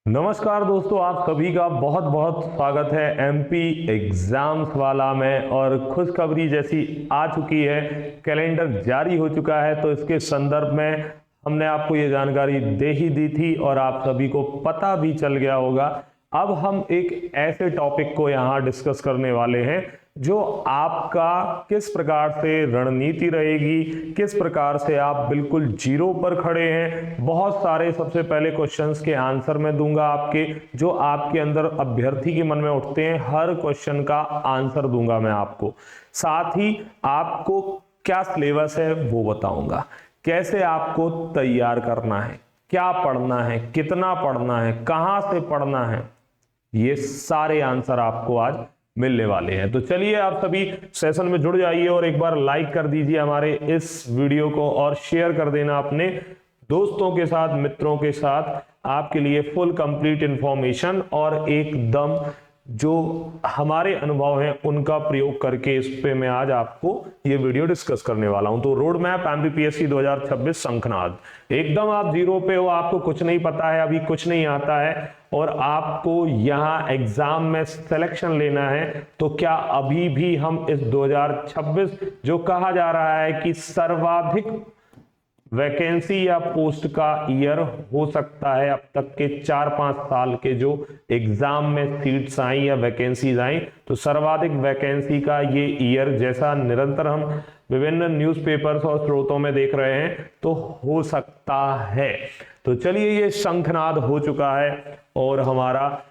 नमस्कार दोस्तों, आप सभी का बहुत बहुत स्वागत है एमपी एग्जाम्स वाला में। और खुशखबरी जैसी आ चुकी है, कैलेंडर जारी हो चुका है। तो इसके संदर्भ में हमने आपको ये जानकारी दे ही दी थी और आप सभी को पता भी चल गया होगा। अब हम एक ऐसे टॉपिक को यहाँ डिस्कस करने वाले हैं जो आपका किस प्रकार से रणनीति रहेगी, किस प्रकार से आप बिल्कुल जीरो पर खड़े हैं। बहुत सारे सबसे पहले क्वेश्चंस के आंसर मैं दूंगा आपके, जो आपके अंदर अभ्यर्थी के मन में उठते हैं। हर क्वेश्चन का आंसर दूंगा मैं आपको। साथ ही आपको क्या सिलेबस है वो बताऊंगा, कैसे आपको तैयार करना है, क्या पढ़ना है, कितना पढ़ना है, कहां से पढ़ना है, ये सारे आंसर आपको आज मिलने वाले हैं। तो चलिए आप सभी सेशन में जुड़ जाइए और एक बार लाइक कर दीजिए हमारे इस वीडियो को और शेयर कर देना अपने दोस्तों के साथ, मित्रों के साथ। आपके लिए फुल कंप्लीट इंफॉर्मेशन और एकदम जो हमारे अनुभव हैं उनका प्रयोग करके इस पे मैं आज आपको ये वीडियो डिस्कस करने वाला हूं। तो रोड मैप एमपीपीएससी 2026 शंखनाद, एकदम आप जीरो पे हो, आपको कुछ नहीं पता है, अभी कुछ नहीं आता है और आपको यहाँ एग्जाम में सिलेक्शन लेना है। तो क्या अभी भी हम इस 2026 जो कहा जा रहा है कि सर्वाधिक वैकेंसी या पोस्ट का ईयर हो सकता है, अब तक के 4-5 साल के जो एग्जाम में सीट्स आई या वैकेंसीज आई, तो सर्वाधिक वैकेंसी का ये ईयर जैसा निरंतर हम विभिन्न न्यूज़पेपर्स और स्रोतों में देख रहे हैं, तो हो सकता है। तो चलिए, ये शंखनाद हो चुका है और हमारा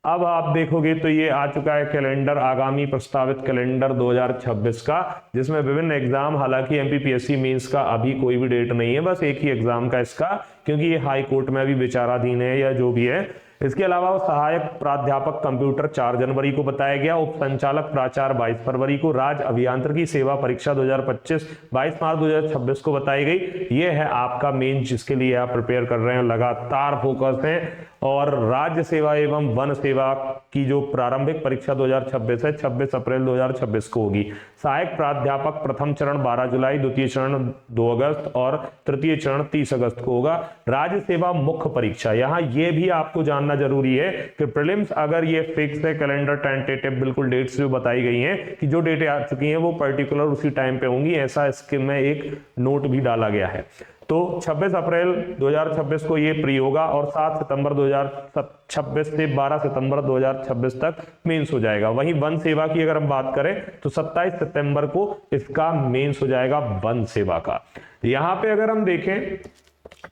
अब आप देखोगे तो ये आ चुका है कैलेंडर, आगामी प्रस्तावित कैलेंडर 2026 का, जिसमें विभिन्न एग्जाम, हालांकि एमपीपीएससी मेंस का अभी कोई भी डेट नहीं है, बस एक ही एग्जाम का इसका, क्योंकि ये हाई कोर्ट में अभी विचाराधीन है या जो भी है। इसके अलावा सहायक प्राध्यापक कंप्यूटर 4 जनवरी को बताया गया, उप संचालक प्राचार्य 22 फरवरी को, राज्य अभियांत्रिकी सेवा परीक्षा 2025 22 मार्च 2026 को बताई गई। ये है आपका मेन जिसके लिए आप प्रिपेयर कर रहे हैं, लगातार फोकस है। और राज्य सेवा एवं वन सेवा की जो प्रारंभिक परीक्षा 2026 है 26 अप्रैल 2026 को होगी। सहायक प्राध्यापक प्रथम चरण 12 जुलाई, द्वितीय चरण 2 अगस्त और तृतीय चरण 30 अगस्त को होगा। राज्य सेवा मुख्य परीक्षा, यहाँ ये भी आपको जानना जरूरी है कि प्रीलिम्स अगर ये फिक्स है, कैलेंडर टेंटेटिव बिल्कुल डेट्स जो बताई गई हैं कि जो डेटें आ चुकी हैं वो पर्टिकुलर उसी टाइम पे होंगी, ऐसा इसके में एक नोट भी डाला गया है। तो 26 अप्रैल 2026 को ये प्री होगा और 7 सितंबर 2026 से 12 सितंबर 2026 तक मेंस हो जाएगा। वहीं वन सेवा की अगर हम बात करें तो 27 सितंबर को इसका मेंस हो जाएगा वन सेवा का। यहाँ पे अगर हम देखें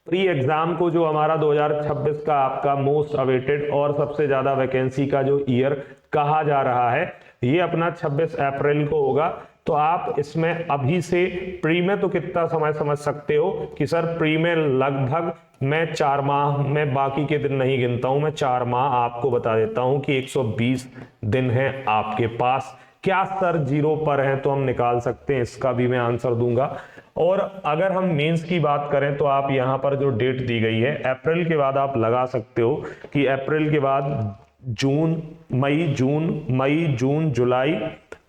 प्री एग्जाम को, जो हमारा 2026 का आपका मोस्ट अवेटेड और सबसे ज्यादा वैकेंसी का जो ईयर कहा जा रहा है, ये अपना 26 अप्रैल को होगा। तो आप इसमें अभी से प्री में तो कितना समय समझ सकते हो कि सर प्री में लगभग मैं 4 माह, मैं बाकी के दिन नहीं गिनता हूं, मैं 4 माह आपको बता देता हूं कि 120 दिन है आपके पास। क्या सर जीरो पर है तो हम निकाल सकते हैं, इसका भी मैं आंसर दूंगा। और अगर हम मेंस की बात करें तो आप यहां पर जो डेट दी गई है अप्रैल के बाद आप लगा सकते हो कि अप्रैल के बाद जून, मई, जून, जुलाई,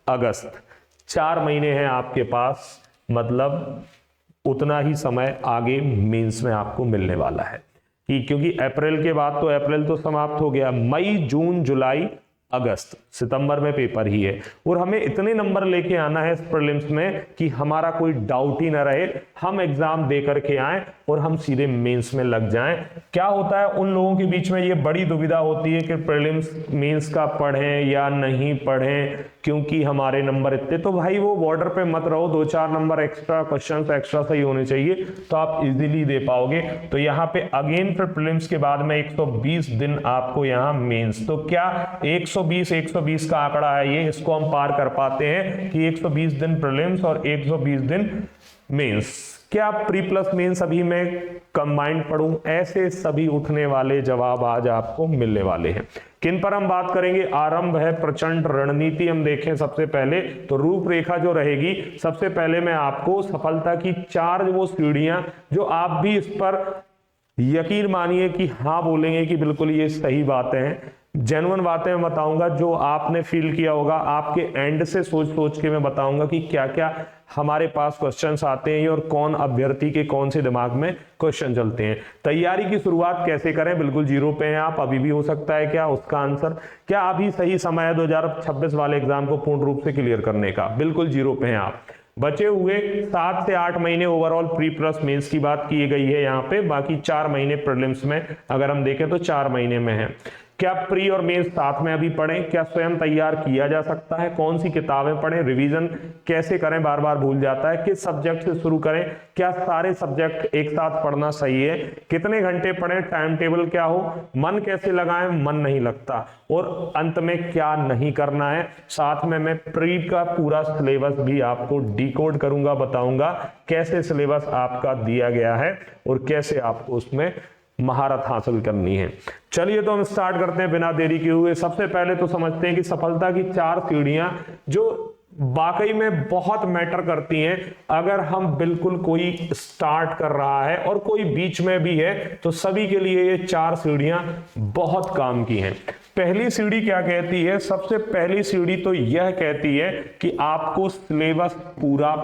अगस्त, 4 महीने हैं आपके पास। मतलब उतना ही समय आगे मेंस में आपको मिलने वाला है कि क्योंकि अप्रैल के बाद तो अप्रैल तो समाप्त हो गया, मई, जून, जुलाई, अगस्त, सितंबर में पेपर ही है। और हमें इतने नंबर लेके आना है इस प्रीलिम्स में कि हमारा कोई डाउट ही ना रहे, हम एग्जाम दे करके आए और हम सीधे मेंस में लग जाएं। क्या होता है उन लोगों के बीच में ये बड़ी दुविधा होती है कि प्रीलिम्स मेंस का पढ़ें या नहीं पढ़ें, क्योंकि हमारे नंबर इतने, तो भाई वो बॉर्डर पे मत रहो, 2-4 नंबर एक्स्ट्रा, क्वेश्चंस एक्स्ट्रा सही होने चाहिए तो आप इजीली दे पाओगे। तो यहाँ पे अगेन फिर प्रीलिम्स के बाद में 120 दिन आपको यहाँ मेंस, तो क्या 120 का आंकड़ा है ये, इसको हम पार कर पाते हैं कि 120 दिन प्रीलिम्स और 120 दिन मेंस। क्या प्री प्लस मेंस अभी मैं कंबाइंड पढ़ूं? ऐसे सभी उठने वाले जवाब आज आपको मिलने वाले हैं। किन पर हम बात करेंगे? आरंभ है प्रचंड रणनीति। हम देखें सबसे पहले तो रूपरेखा जो रहेगी, सबसे पहले मैं आपको सफलता की 4 वो सीढ़ियां, जो आप भी इस पर यकीन मानिए कि हाँ बोलेंगे कि बिल्कुल ये सही बातें हैं, जेन्युइन बातें मैं बताऊंगा जो आपने फील किया होगा, आपके एंड से सोच सोच के मैं बताऊंगा कि क्या क्या हमारे पास क्वेश्चंस आते हैं और कौन अभ्यर्थी के कौन से दिमाग में क्वेश्चन चलते हैं। तैयारी की शुरुआत कैसे करें, बिल्कुल जीरो पे हैं आप, अभी भी हो सकता है क्या उसका आंसर, क्या अभी सही समय है 2026 वाले एग्जाम को पूर्ण रूप से क्लियर करने का, बिल्कुल जीरो पे हैं आप। बचे हुए 7 से 8 महीने ओवरऑल प्री प्लस मेंस की बात की गई है यहाँ पे, बाकी 4 महीने प्रीलिम्स में अगर हम देखें तो 4 महीने में है। क्या प्री और मेंस साथ में अभी पढ़ें, क्या स्वयं तैयार किया जा सकता है, कौन सी किताबें पढ़ें, रिवीजन कैसे करें, बार बार भूल जाता है, किस सब्जेक्ट से शुरू करें, क्या सारे सब्जेक्ट एक साथ पढ़ना सही है, कितने घंटे पढ़ें, टाइम टेबल क्या हो, मन कैसे लगाएं, मन नहीं लगता, और अंत में क्या नहीं करना है। साथ में मैं प्री का पूरा सिलेबस भी आपको डिकोड करूंगा, बताऊंगा कैसे सिलेबस आपका दिया गया है और कैसे आपको उसमें महारत हासिल करनी है। चलिए तो हम स्टार्ट करते हैं बिना देरी किए हुए। सबसे पहले तो समझते हैं कि सफलता की 4 सीढ़ियां जो वाकई में बहुत मैटर करती हैं। अगर हम बिल्कुल कोई स्टार्ट कर रहा है और कोई बीच में भी है तो सभी के लिए ये 4 सीढ़ियां बहुत काम की हैं। पहली सीढ़ी क्या कहती है, सबसे पहली सीढ़ी तो यह कहती है कि आपको सिलेबस पूरा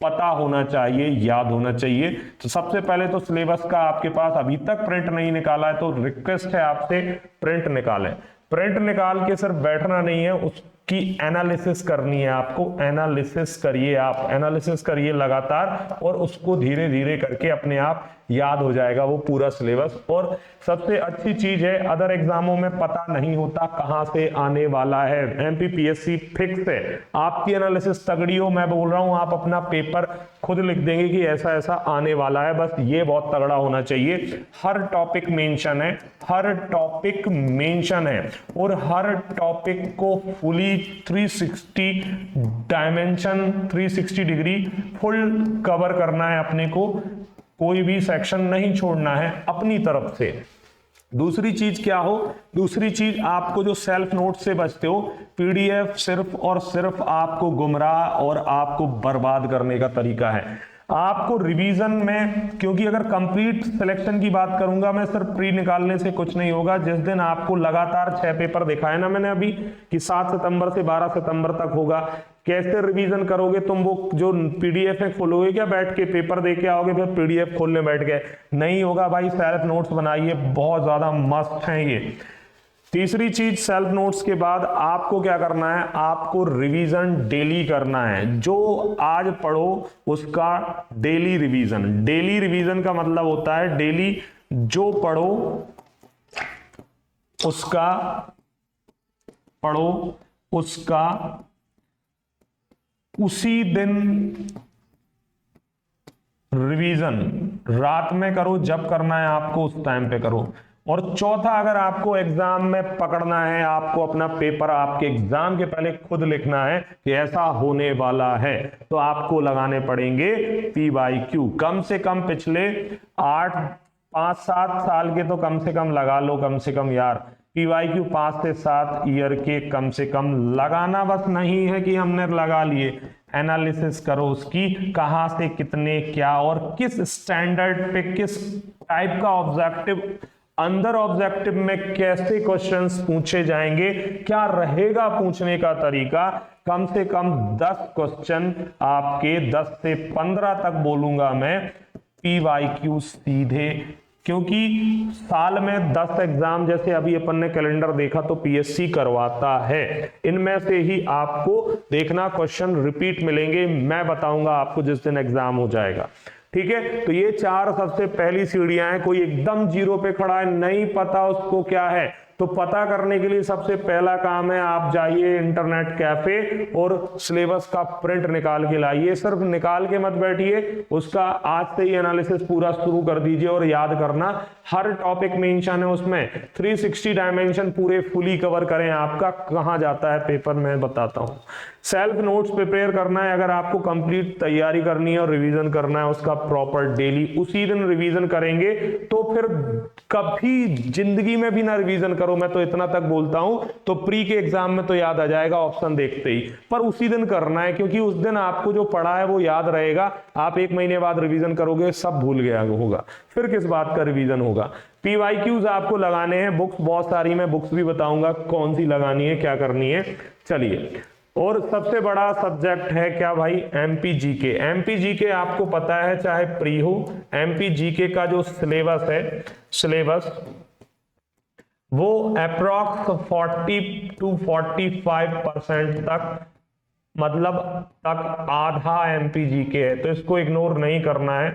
पता होना चाहिए, याद होना चाहिए। तो सबसे पहले तो सिलेबस का आपके पास अभी तक प्रिंट नहीं निकाला है तो रिक्वेस्ट है आपसे प्रिंट निकालें। प्रिंट निकाल के सिर्फ बैठना नहीं है, उसकी एनालिसिस करनी है आपको। एनालिसिस करिए, आप एनालिसिस करिए लगातार और उसको धीरे धीरे करके अपने आप याद हो जाएगा वो पूरा सिलेबस। और सबसे अच्छी चीज है, अदर एग्जामों में पता नहीं होता कहां से आने वाला है, एमपीपीएससी फिक्स है। आपकी एनालिसिस तगड़ी हो, मैं बोल रहा हूं आप अपना पेपर खुद लिख देंगे कि ऐसा ऐसा आने वाला है, बस ये बहुत तगड़ा होना चाहिए। हर टॉपिक मेंशन है, हर टॉपिक मेंशन है और हर टॉपिक को fully 360 dimension 360 degree full cover करना है अपने को, कोई भी सेक्शन नहीं छोड़ना है अपनी तरफ से। दूसरी चीज क्या हो, दूसरी चीज आपको जो सेल्फ नोट से बचते हो, पीडीएफ सिर्फ और सिर्फ आपको गुमराह और आपको बर्बाद करने का तरीका है। आपको रिवीजन में, क्योंकि अगर कंप्लीट सिलेक्शन की बात करूंगा मैं, सिर्फ प्री निकालने से कुछ नहीं होगा। जिस दिन आपको लगातार 6 पेपर दिखाए ना मैंने अभी कि 7 सितंबर से 12 सितंबर तक होगा, कैसे रिवीजन करोगे तुम, वो जो पीडीएफ में खोलोगे क्या बैठ के, पेपर दे के आओगे फिर पीडीएफ खोलने बैठ गए, नहीं होगा भाई। सेल्फ नोट्स बनाइए, बहुत ज्यादा मस्त हैं ये। तीसरी चीज, सेल्फ नोट्स के बाद आपको क्या करना है, आपको रिवीजन डेली करना है। जो आज पढ़ो उसका डेली रिवीजन। डेली रिवीजन का मतलब होता है डेली जो पढ़ो उसका उसी दिन रिवीजन, रात में करो, जब करना है आपको उस टाइम पे करो। और चौथा, अगर आपको एग्जाम में पकड़ना है, आपको अपना पेपर आपके एग्जाम के पहले खुद लिखना है कि ऐसा होने वाला है, तो आपको लगाने पड़ेंगे PYQ। कम से कम पिछले 5-7 साल के तो कम से कम लगा लो, कम से कम यार। PYQ 5 से 7 ईयर के कम से कम लगाना, बस नहीं है कि हमने लगा लिए। एनालिसिस करो उसकी, कहां से कितने क्या और किस स्टैंडर्ड पे किस टाइप का ऑब्जेक्टिव, अंदर ऑब्जेक्टिव में कैसे क्वेश्चंस पूछे जाएंगे, क्या रहेगा पूछने का तरीका। कम से कम 10 क्वेश्चन आपके, 10 से 15 तक बोलूंगा मैं, PYQ सीधे। क्योंकि साल में 10 एग्जाम, जैसे अभी अपन ने कैलेंडर देखा तो PSC करवाता है, इनमें से ही आपको देखना क्वेश्चन रिपीट मिलेंगे, मैं बताऊंगा आपको जिस दिन एग्जाम हो जाएगा। ठीक है, तो ये 4 सबसे पहली सीढ़ियां हैं। कोई एकदम जीरो पे खड़ा है, नहीं पता उसको क्या है, तो पता करने के लिए सबसे पहला काम है आप जाइए इंटरनेट कैफे और सिलेबस का प्रिंट निकाल के लाइए। सिर्फ निकाल के मत बैठिए, उसका आज से ही एनालिसिस पूरा शुरू कर दीजिए। और याद करना, हर टॉपिक मेंशन है उसमें, 360 डायमेंशन पूरे फुली कवर करें। आपका कहां जाता है पेपर, मैं बताता हूं। सेल्फ नोट्स प्रिपेयर करना है, अगर आपको कंप्लीट तैयारी करनी है और रिवीजन करना है उसका प्रॉपर डेली, उसी दिन रिवीजन करेंगे तो फिर कभी जिंदगी में भी ना रिवीजन करो, मैं तो इतना तक बोलता हूं, तो प्री के एग्जाम में तो याद आ जाएगा ऑप्शन देखते ही, पर उसी दिन करना है, क्योंकि उस दिन आपको जो पढ़ा है वो याद रहेगा। आप 1 महीने बाद रिवीजन करोगे सब भूल गया होगा, फिर किस बात का रिवीजन होगा। PYQs आपको लगाने हैं, बुक्स बहुत सारी, मैं बुक्स भी बताऊंगा कौन सी लगानी है, क्या करनी है। चलिए, और सबसे बड़ा सब्जेक्ट है क्या भाई, MPGK। MPGK आपको पता है, चाहे प्री हो, MPGK का जो सिलेबस है, सिलेबस वो अप्रॉक्स 40 to 45% तक, मतलब तक आधा MPGK है, तो इसको इग्नोर नहीं करना है,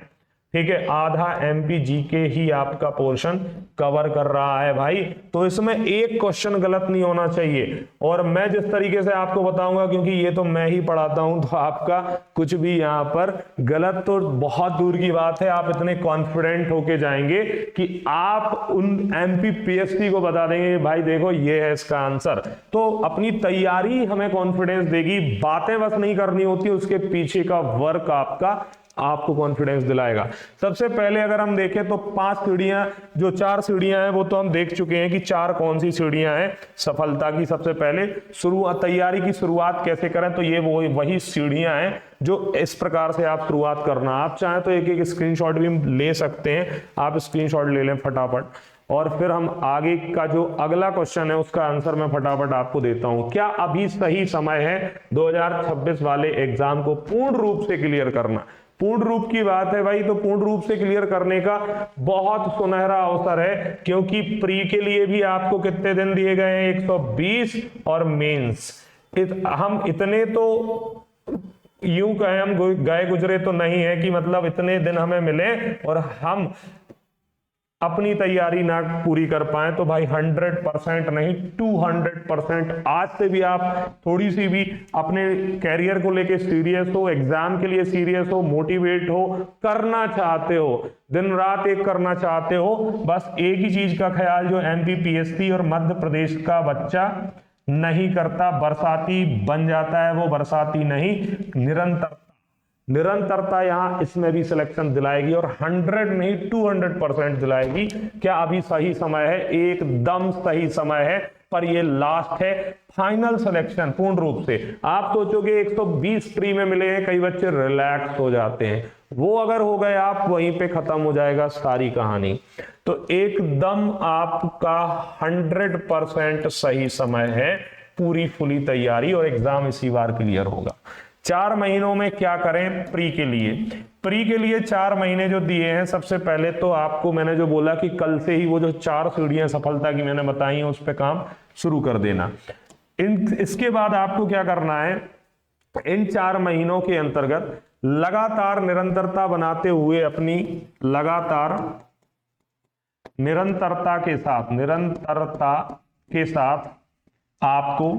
ठीक है। आधा MPGK ही आपका पोर्शन कवर कर रहा है भाई, तो इसमें एक क्वेश्चन गलत नहीं होना चाहिए। और मैं जिस तरीके से आपको बताऊंगा, क्योंकि ये तो मैं ही पढ़ाता हूं, तो आपका कुछ भी यहाँ पर गलत तो बहुत दूर की बात है, आप इतने कॉन्फिडेंट होके जाएंगे कि आप उन MPPSC को बता देंगे भाई देखो ये है इसका आंसर। तो अपनी तैयारी हमें कॉन्फिडेंस देगी, बातें बस नहीं करनी होती, उसके पीछे का वर्क आपको कॉन्फिडेंस दिलाएगा। सबसे पहले अगर हम देखें तो 5 सीढ़ियां, जो 4 सीढ़ियां हैं वो तो हम देख चुके हैं कि 4 कौन सी सीढ़ियां हैं सफलता की। सबसे पहले तैयारी की शुरुआत कैसे करें, तो ये वही सीढ़ियां हैं जो इस प्रकार से आप शुरुआत करना। आप चाहें तो एक स्क्रीनशॉट भी ले सकते हैं, आप स्क्रीनशॉट ले लें फटाफट, और फिर हम आगे का जो अगला क्वेश्चन है उसका आंसर मैं फटाफट आपको देता हूं। क्या अभी सही समय है 2026 वाले एग्जाम को पूर्ण रूप से क्लियर करना? पूर्ण रूप की बात है भाई, तो पूर्ण रूप से क्लियर करने का बहुत सुनहरा अवसर है, क्योंकि प्री के लिए भी आपको कितने दिन दिए गए हैं, 120, और मेंस हम इतने तो यूं कहें हम गए गुजरे तो नहीं है कि मतलब इतने दिन हमें मिले और हम अपनी तैयारी ना पूरी कर पाए। तो भाई 100% नहीं, 200% आज से भी आप थोड़ी सी भी अपने कैरियर को लेके सीरियस हो, एग्जाम के लिए सीरियस हो, मोटिवेट हो, करना चाहते हो, दिन रात एक करना चाहते हो, बस एक ही चीज का ख्याल जो MPPSC और मध्य प्रदेश का बच्चा नहीं करता, बरसाती बन जाता है, वो बरसाती नहीं, निरंतरता यहाँ इसमें भी सिलेक्शन दिलाएगी, और 100 नहीं 200% दिलाएगी। क्या अभी सही समय है? एकदम सही समय है, पर ये लास्ट है, फाइनल सिलेक्शन पूर्ण रूप से। आप सोचोगे 120 प्री में मिले हैं, कई बच्चे रिलैक्स हो जाते हैं, वो अगर हो गए आप वहीं पे खत्म हो जाएगा सारी कहानी। तो एकदम आपका 100% सही समय है, पूरी फुली तैयारी, और एग्जाम इसी बार क्लियर होगा। 4 महीनों में क्या करें प्री के लिए? प्री के लिए 4 महीने जो दिए हैं, सबसे पहले तो आपको मैंने जो बोला कि कल से ही वो जो 4 सीढ़ियां सफलता की मैंने बताई हैं उस पर काम शुरू कर देना। इसके बाद आपको क्या करना है, इन 4 महीनों के अंतर्गत लगातार निरंतरता बनाते हुए, अपनी लगातार निरंतरता के साथ आपको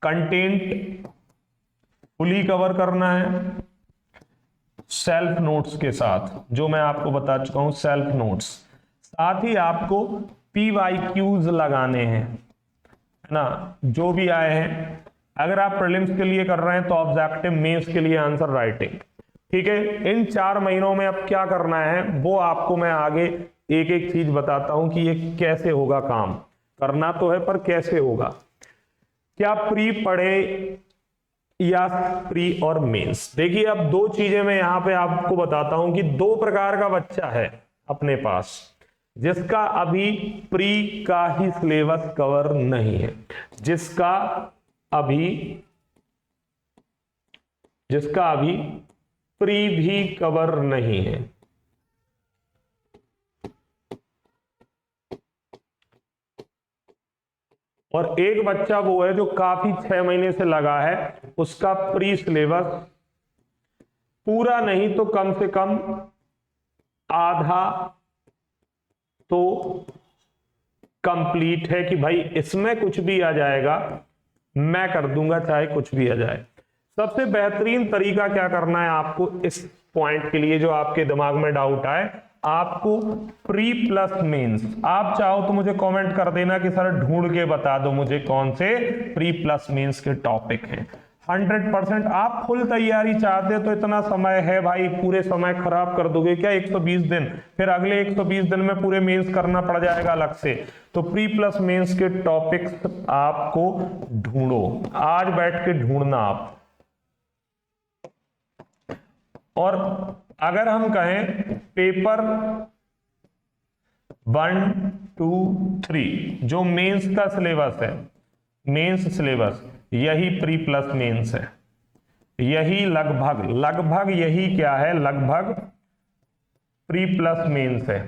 कंटेंट फुली कवर करना है, सेल्फ नोट्स के साथ, जो मैं आपको बता चुका हूं सेल्फ नोट्स। साथ ही आपको PYQs लगाने हैं, है ना, जो भी आए हैं। अगर आप प्रीलिम्स के लिए कर रहे हैं तो ऑब्जेक्टिव, मेंस के लिए आंसर राइटिंग, ठीक है। इन 4 महीनों में अब क्या करना है वो आपको मैं आगे एक एक चीज बताता हूं कि ये कैसे होगा काम। करना तो है पर कैसे होगा। क्या प्री पढ़े या प्री और मेंस? देखिए अब 2 चीजें मैं यहां पे आपको बताता हूं कि 2 प्रकार का बच्चा है अपने पास, जिसका अभी प्री का ही सिलेबस कवर नहीं है, जिसका अभी प्री भी कवर नहीं है। और एक बच्चा वो है जो काफी 6 महीने से लगा है, उसका प्री सिलेबस पूरा नहीं तो कम से कम आधा तो कंप्लीट है, कि भाई इसमें कुछ भी आ जाएगा मैं कर दूंगा, चाहे कुछ भी आ जाए। सबसे बेहतरीन तरीका क्या करना है आपको इस पॉइंट के लिए, जो आपके दिमाग में डाउट आए, आपको प्री प्लस मेंस, आप चाहो तो मुझे कमेंट कर देना कि सर ढूंढ के बता दो मुझे कौन से प्री प्लस मेंस के टॉपिक हैं। 100%। आप फुल तैयारी चाहते हो तो इतना समय है भाई, पूरे समय खराब कर दोगे क्या 120 दिन? फिर अगले 120 दिन में पूरे मेंस करना पड़ जाएगा अलग से। तो प्री प्लस मेंस के टॉपिक्स आपको ढूंढो, आज बैठ के ढूंढना आप। और अगर हम कहें पेपर 1, 2, 3 जो मेंस का सिलेबस है, मेंस सिलेबस यही प्री प्लस मेंस है, यही लगभग यही क्या है, लगभग प्री प्लस मेंस है।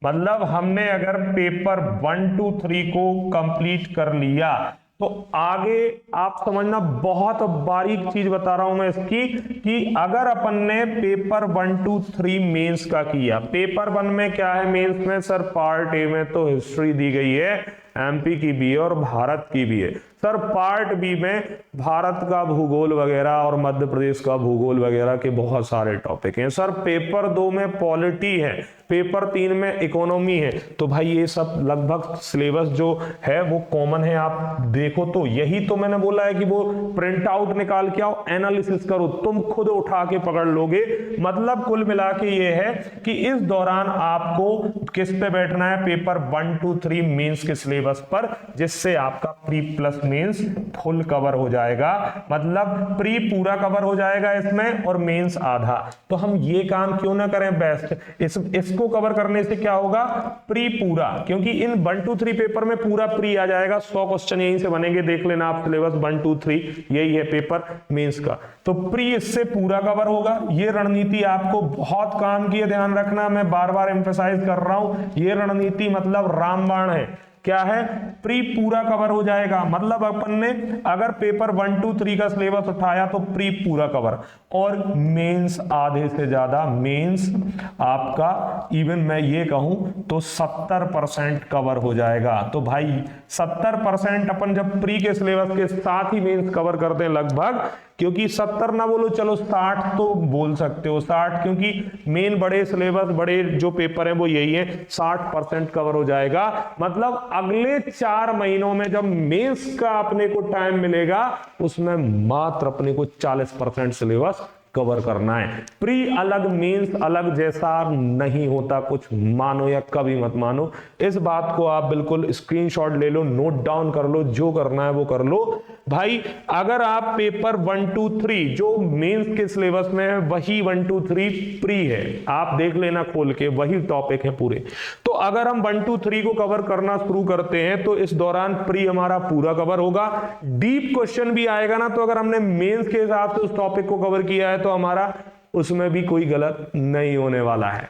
मतलब हमने अगर पेपर 1, 2, 3 को कंप्लीट कर लिया तो आगे आप समझना, बहुत बारीक चीज बता रहा हूं मैं इसकी, कि अगर अपन ने पेपर 1, 2, 3 मेंस का किया, पेपर 1 में क्या है मेंस में सर, पार्ट ए में तो हिस्ट्री दी गई है, एमपी की भी है और भारत की भी है सर। पार्ट बी में भारत का भूगोल वगैरह और मध्य प्रदेश का भूगोल वगैरह के बहुत सारे टॉपिक हैं सर। पेपर 2 में पॉलिटी है, पेपर 3 में इकोनॉमी है। तो भाई ये सब लगभग सिलेबस जो है वो कॉमन है। आप देखो तो यही तो मैंने बोला है कि वो प्रिंट आउट निकाल के आओ, एनालिसिस करो, तुम खुद उठा के पकड़ लोगे। मतलब कुल मिला के ये है कि इस दौरान आपको किस पे बैठना है, पेपर 1, 2, 3 मेंस के सिलेबस पर, जिससे आपका pre plus mains full cover हो जाएगा। मतलब प्री पूरा कवर हो जाएगा इसमें और मेंस आधा। तो हम ये काम क्यों ना करें बेस्ट, इसको कवर करने से क्या होगा, प्री पूरा, क्योंकि इन 1, 2, 3 पेपर में पूरा प्री आ जाएगा। 100 क्वेश्चन यहीं से बनेंगे, देख लेना आप सिलेबस 1, 2, 3 यही है पेपर मेंस का। तो प्री इससे पूरा कवर होगा। ये रणनीति आपको बहुत काम की है, ध्यान रखना, मैं बार बार एम्फेसाइज कर रहा हूं। ये रणनीति मतलब रामबाण है। क्या है, प्री पूरा कवर हो जाएगा। मतलब अपन ने अगर पेपर 1, 2, 3 का सिलेबस उठाया तो प्री पूरा कवर, और मेंस आधे से ज्यादा, मेंस आपका इवन मैं ये कहूं तो 70% कवर हो जाएगा। तो भाई 70% अपन जब प्री के सिलेबस के साथ ही मेंस कवर करते हैं लगभग, क्योंकि 70 ना बोलो, चलो 60 तो बोल सकते हो, 60, क्योंकि मेन बड़े सिलेबस, बड़े जो पेपर हैं वो यही है, 60% कवर हो जाएगा। मतलब अगले 4 महीनों में जब मेंस का अपने को टाइम मिलेगा, उसमें मात्र अपने को 40% सिलेबस कवर करना है। प्री अलग मेंस अलग जैसा नहीं होता कुछ, मानो या कभी मत मानो। इस बात को आप बिल्कुल स्क्रीनशॉट ले लो, नोट डाउन कर लो, जो करना है वो कर लो भाई। अगर आप पेपर 1, 2, 3 जो मेंस के सिलेबस में है वही 1, 2, 3 प्री है, आप देख लेना खोल के, वही टॉपिक है पूरे। तो अगर हम 1, 2, 3 को कवर करना शुरू करते हैं तो इस दौरान प्री हमारा पूरा कवर होगा। डीप क्वेश्चन भी आएगा ना, तो अगर हमने मेंस के हिसाब से उस टॉपिक को कवर किया है तो हमारा उसमें भी कोई गलत नहीं होने वाला है,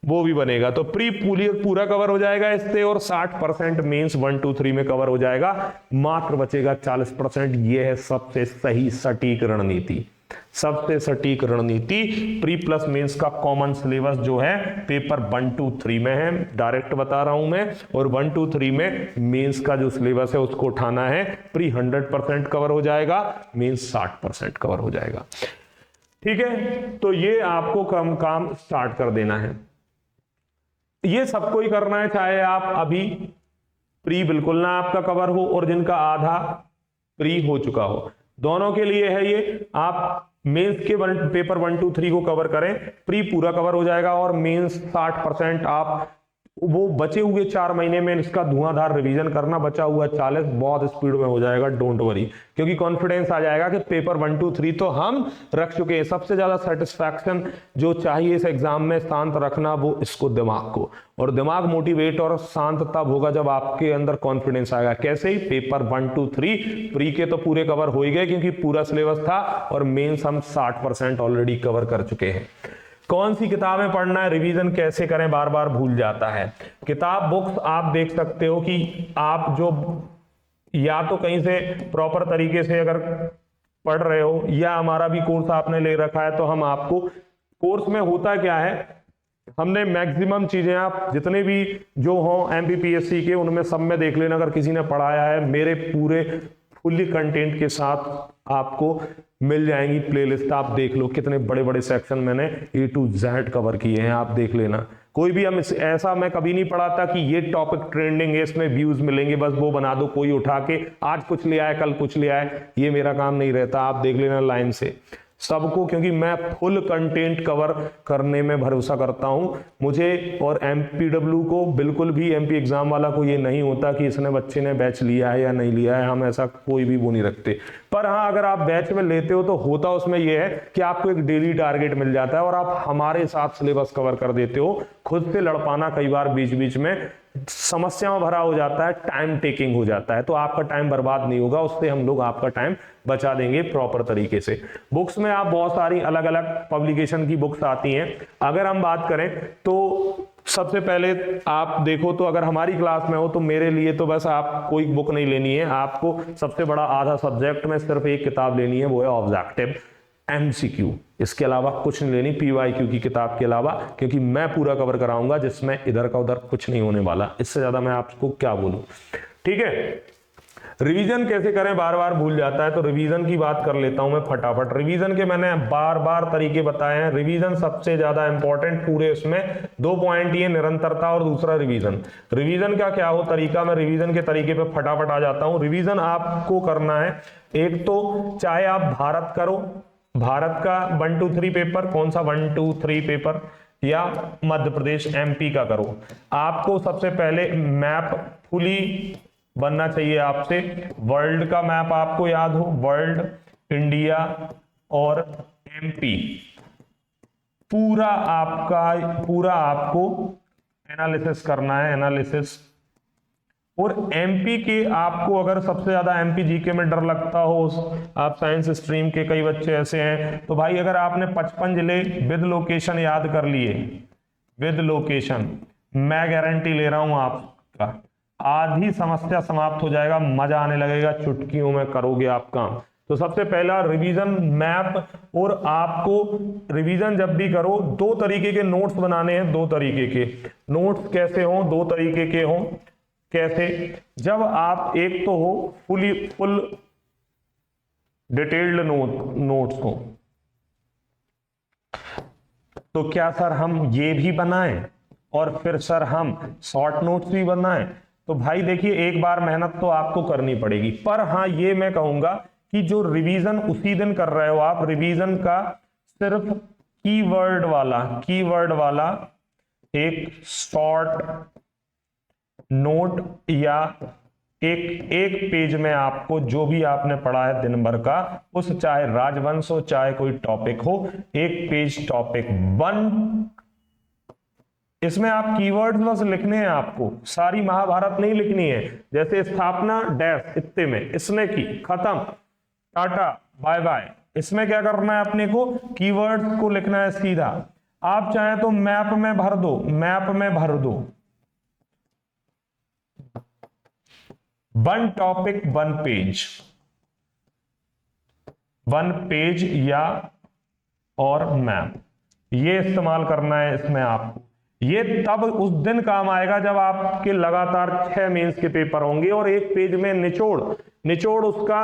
वो भी बनेगा। तो प्री पूरा कवर हो जाएगा इससे, और 60% मेंस 1, 2, 3 में कवर हो जाएगा, मात्र बचेगा 40%। ये है सबसे सही सटीक रणनीति, सबसे सटीक रणनीति। प्री प्लस मेंस का कॉमन सिलेबस जो है पेपर 1, 2, 3 में है, डायरेक्ट बता रहा हूं मैं, और 1, 2, 3 में मेंस का जो सिलेबस है उसको उठाना है। प्री 100% कवर हो जाएगा, मेंस 60% कवर हो जाएगा। ठीक है, तो ये आपको काम स्टार्ट कर देना है। ये सबको ही करना है, चाहे आप अभी प्री बिल्कुल ना आपका कवर हो और जिनका आधा प्री हो चुका हो, दोनों के लिए है ये। आप मेंस के पेपर 1, 2, 3 को कवर करें, प्री पूरा कवर हो जाएगा, और मेंस 60% आप वो बचे हुए 4 महीने में इसका धुआंधार रिवीजन करना, बचा हुआ 40 बहुत स्पीड में हो जाएगा, डोंट वरी, क्योंकि कॉन्फिडेंस आ जाएगा कि पेपर 1, 2, 3 तो हम रख चुके हैं। सबसे ज्यादा सेटिस्फैक्शन जो चाहिए इस एग्जाम में, शांत रखना वो इसको, दिमाग को, और दिमाग मोटिवेट और शांत तब होगा जब आपके अंदर कॉन्फिडेंस आएगा। कैसे ही, पेपर 1, 2, 3 प्री के तो पूरे कवर हो ही गए क्योंकि पूरा सिलेबस था, और मेंस हम 60% ऑलरेडी कवर कर चुके हैं। कौन सी किताबें पढ़ना है, रिवीजन कैसे करें, बार बार भूल जाता है। किताब बुक्स आप देख सकते हो कि आप जो या तो कहीं से प्रॉपर तरीके से अगर पढ़ रहे हो, या हमारा भी कोर्स आपने ले रखा है, तो हम आपको कोर्स में होता क्या है, हमने मैक्सिमम चीजें आप जितने भी जो हो एमपीपीएससी के, उनमें सब में देख लेना, अगर किसी ने पढ़ाया है, मेरे पूरे फुल्ली कंटेंट के साथ आपको मिल जाएंगी प्लेलिस्ट, आप देख लो कितने बड़े बड़े सेक्शन मैंने A to Z कवर किए हैं, आप देख लेना। कोई भी हम ऐसा मैं कभी नहीं पढ़ाता कि ये टॉपिक ट्रेंडिंग है, इसमें व्यूज मिलेंगे, बस वो बना दो, कोई उठा के आज कुछ ले आए कल कुछ ले आए, ये मेरा काम नहीं रहता। आप देख लेना लाइन से सबको, क्योंकि मैं फुल कंटेंट कवर करने में भरोसा करता हूं। मुझे और MPW को बिल्कुल भी, MP एग्जाम वाला को ये नहीं होता कि इसने बच्चे ने बैच लिया है या नहीं लिया है, हम ऐसा कोई भी वो नहीं रखते। पर हाँ, अगर आप बैच में लेते हो तो होता उसमें यह है कि आपको एक डेली टारगेट मिल जाता है और आप हमारे साथ सिलेबस कवर कर देते हो। खुद से लड़ पाना कई बार बीच बीच में समस्याओं भरा हो जाता है, टाइम टेकिंग हो जाता है, तो आपका टाइम बर्बाद नहीं होगा, उससे हम लोग आपका टाइम बचा देंगे प्रॉपर तरीके से। बुक्स में आप बहुत सारी अलग अलग पब्लिकेशन की बुक्स आती हैं। अगर हम बात करें तो सबसे पहले आप देखो तो अगर हमारी क्लास में हो तो मेरे लिए तो बस आप कोई बुक नहीं लेनी है, आपको सबसे बड़ा आधा सब्जेक्ट में सिर्फ एक किताब लेनी है, वो है ऑब्जेक्टिव MCQ। इसके अलावा कुछ नहीं लेनी, PYQ की किताब के अलावा, क्योंकि मैं पूरा कवर कराऊंगा जिसमें इधर का उधर कुछ नहीं होने वाला। इससे ज्यादा मैं आपको क्या बोलूं, ठीक है। रिवीजन कैसे करें, बार बार भूल जाता है, तो रिवीजन की बात कर लेता हूं मैं फटाफट। रिवीजन के मैंने बार बार तरीके बताए हैं। रिवीजन सबसे ज्यादा इंपॉर्टेंट पूरे इसमें 2 पॉइंट ये, निरंतरता और दूसरा रिवीजन। रिवीजन का क्या हो तरीका, मैं रिवीजन के तरीके पे फटाफट आ जाता हूं। रिवीजन आपको करना है, एक तो चाहे आप भारत करो, भारत का 1 2 3 पेपर, कौन सा 1 2 3 पेपर, या मध्य प्रदेश MP का करो। आपको सबसे पहले मैप फुली बनना चाहिए आपसे। वर्ल्ड का मैप आपको याद हो, वर्ल्ड, इंडिया और MP, पूरा आपको एनालिसिस करना है, एनालिसिस। और MP के आपको अगर सबसे ज्यादा MP GK में डर लगता हो, आप साइंस स्ट्रीम के कई बच्चे ऐसे हैं, तो भाई अगर आपने 55 जिले विद लोकेशन याद कर लिए, विद लोकेशन, मैं गारंटी ले रहा हूं आपका आधी समस्या समाप्त हो जाएगा, मजा आने लगेगा, चुटकियों में करोगे आप काम। तो सबसे पहला रिवीजन मैप। और आपको रिवीजन जब भी करो 2 तरीके के नोट्स बनाने हैं, 2 तरीके के नोट्स। कैसे हो, 2 तरीके के हो, कैसे, जब आप एक तो हो फुल डिटेल्ड नोट्स हो, तो क्या सर हम ये भी बनाएं और फिर सर हम शॉर्ट नोट्स भी बनाएं? तो भाई देखिए, एक बार मेहनत तो आपको करनी पड़ेगी, पर हाँ ये मैं कहूंगा कि जो रिवीजन उसी दिन कर रहे हो आप, रिवीजन का सिर्फ कीवर्ड वाला एक शॉर्ट नोट या एक पेज में आपको जो भी आपने पढ़ा है दिन भर का, उस चाहे राजवंश हो चाहे कोई टॉपिक हो, एक पेज टॉपिक 1। इसमें आप कीवर्ड्स बस लिखने हैं, आपको सारी महाभारत नहीं लिखनी है। जैसे स्थापना डैश इतने में इसने की, खत्म, टाटा बाय बाय। इसमें क्या करना है अपने को, कीवर्ड्स को लिखना है सीधा। आप चाहें तो मैप में भर दो, मैप में भर दो 1 टॉपिक 1 पेज, 1 पेज या और मैप, ये इस्तेमाल करना है इसमें आपको। ये तब उस दिन काम आएगा जब आपके लगातार 6 मेंस के पेपर होंगे और एक पेज में निचोड़ उसका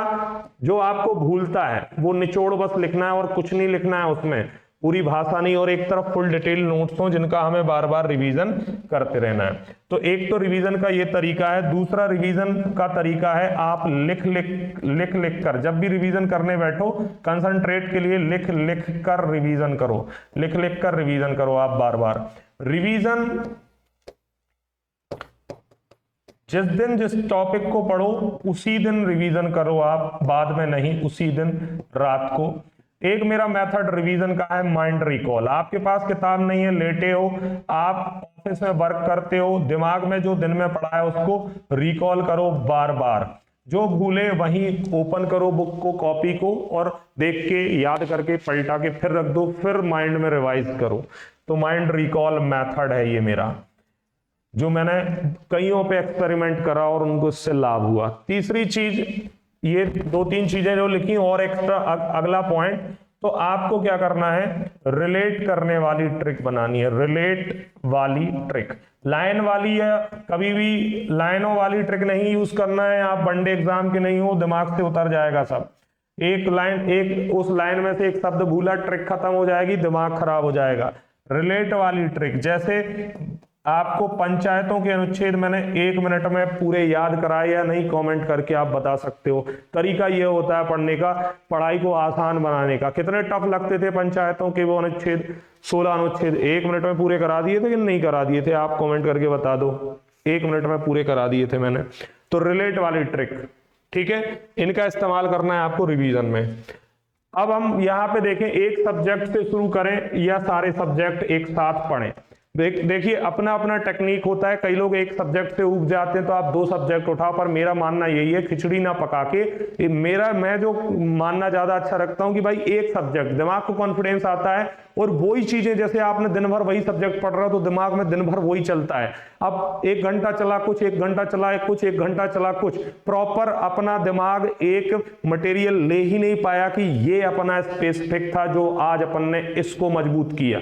जो आपको भूलता है वो निचोड़ बस लिखना है और कुछ नहीं लिखना है उसमें, पूरी भाषा नहीं, और एक तरफ फुल डिटेल नोट्स हो जिनका हमें बार बार रिवीजन करते रहना है। तो एक तो रिवीजन का ये तरीका है। दूसरा रिवीजन का तरीका है आप लिख कर, जब भी रिवीजन करने बैठो कंसंट्रेट के लिए लिख कर रिवीजन करो, लिख कर रिवीजन करो आप बार बार। रिवीजन जिस दिन जिस टॉपिक को पढ़ो उसी दिन रिवीजन करो आप, बाद में नहीं, उसी दिन रात को। एक मेरा मेथड रिवीजन का है माइंड रिकॉल। आपके पास किताब नहीं है, लेटे हो, आप ऑफिस में वर्क करते हो, दिमाग में जो दिन में पढ़ा है उसको रिकॉल करो बार बार। जो भूले वहीं ओपन करो बुक को, कॉपी को, और देख के याद करके पलटा के फिर रख दो, फिर माइंड में रिवाइज करो। तो माइंड रिकॉल मेथड है ये मेरा, जो मैंने कईयों पे एक्सपेरिमेंट करा और उनको इससे लाभ हुआ। तीसरी चीज, ये 2-3 चीजें जो लिखी और एक्स्ट्रा अगला पॉइंट, तो आपको क्या करना है, रिलेट करने वाली ट्रिक बनानी है। रिलेट वाली ट्रिक, लाइन वाली है, कभी भी लाइनों वाली ट्रिक नहीं यूज करना है। आप वनडे एग्जाम के नहीं हो, दिमाग से उतर जाएगा सब। एक लाइन, एक उस लाइन में से एक शब्द भूला, ट्रिक खत्म हो जाएगी, दिमाग खराब हो जाएगा। रिलेट वाली ट्रिक, जैसे आपको पंचायतों के अनुच्छेद मैंने 1 मिनट में पूरे याद कराए या नहीं, कमेंट करके आप बता सकते हो। तरीका ये होता है पढ़ने का, पढ़ाई को आसान बनाने का। कितने टफ लगते थे पंचायतों के वो अनुच्छेद, 16 अनुच्छेद 1 मिनट में पूरे करा दिए थे कि नहीं करा दिए थे? आप कमेंट करके बता दो। 1 मिनट में पूरे करा दिए थे मैंने। तो रिलेट वाली ट्रिक, ठीक है, इनका इस्तेमाल करना है आपको रिवीजन में। अब हम यहाँ पे देखें, एक सब्जेक्ट से शुरू करें या सारे सब्जेक्ट एक साथ पढ़ें। देखिए अपना अपना टेक्निक होता है। कई लोग एक सब्जेक्ट से उब जाते हैं तो आप 2 सब्जेक्ट उठाओ, पर मेरा मानना यही है, खिचड़ी ना पका के, मैं जो मानना ज्यादा अच्छा रखता हूं कि भाई एक सब्जेक्ट, दिमाग को कॉन्फिडेंस आता है और वही चीजें, जैसे आपने दिन भर वही सब्जेक्ट पढ़ रहा हो तो दिमाग में दिन भर वही चलता है। अब 1 घंटा चला कुछ, 1 घंटा चला कुछ, 1 घंटा चला कुछ, प्रॉपर अपना दिमाग एक मटेरियल ले ही नहीं पाया कि ये अपना स्पेसिफिक था जो आज अपन ने इसको मजबूत किया।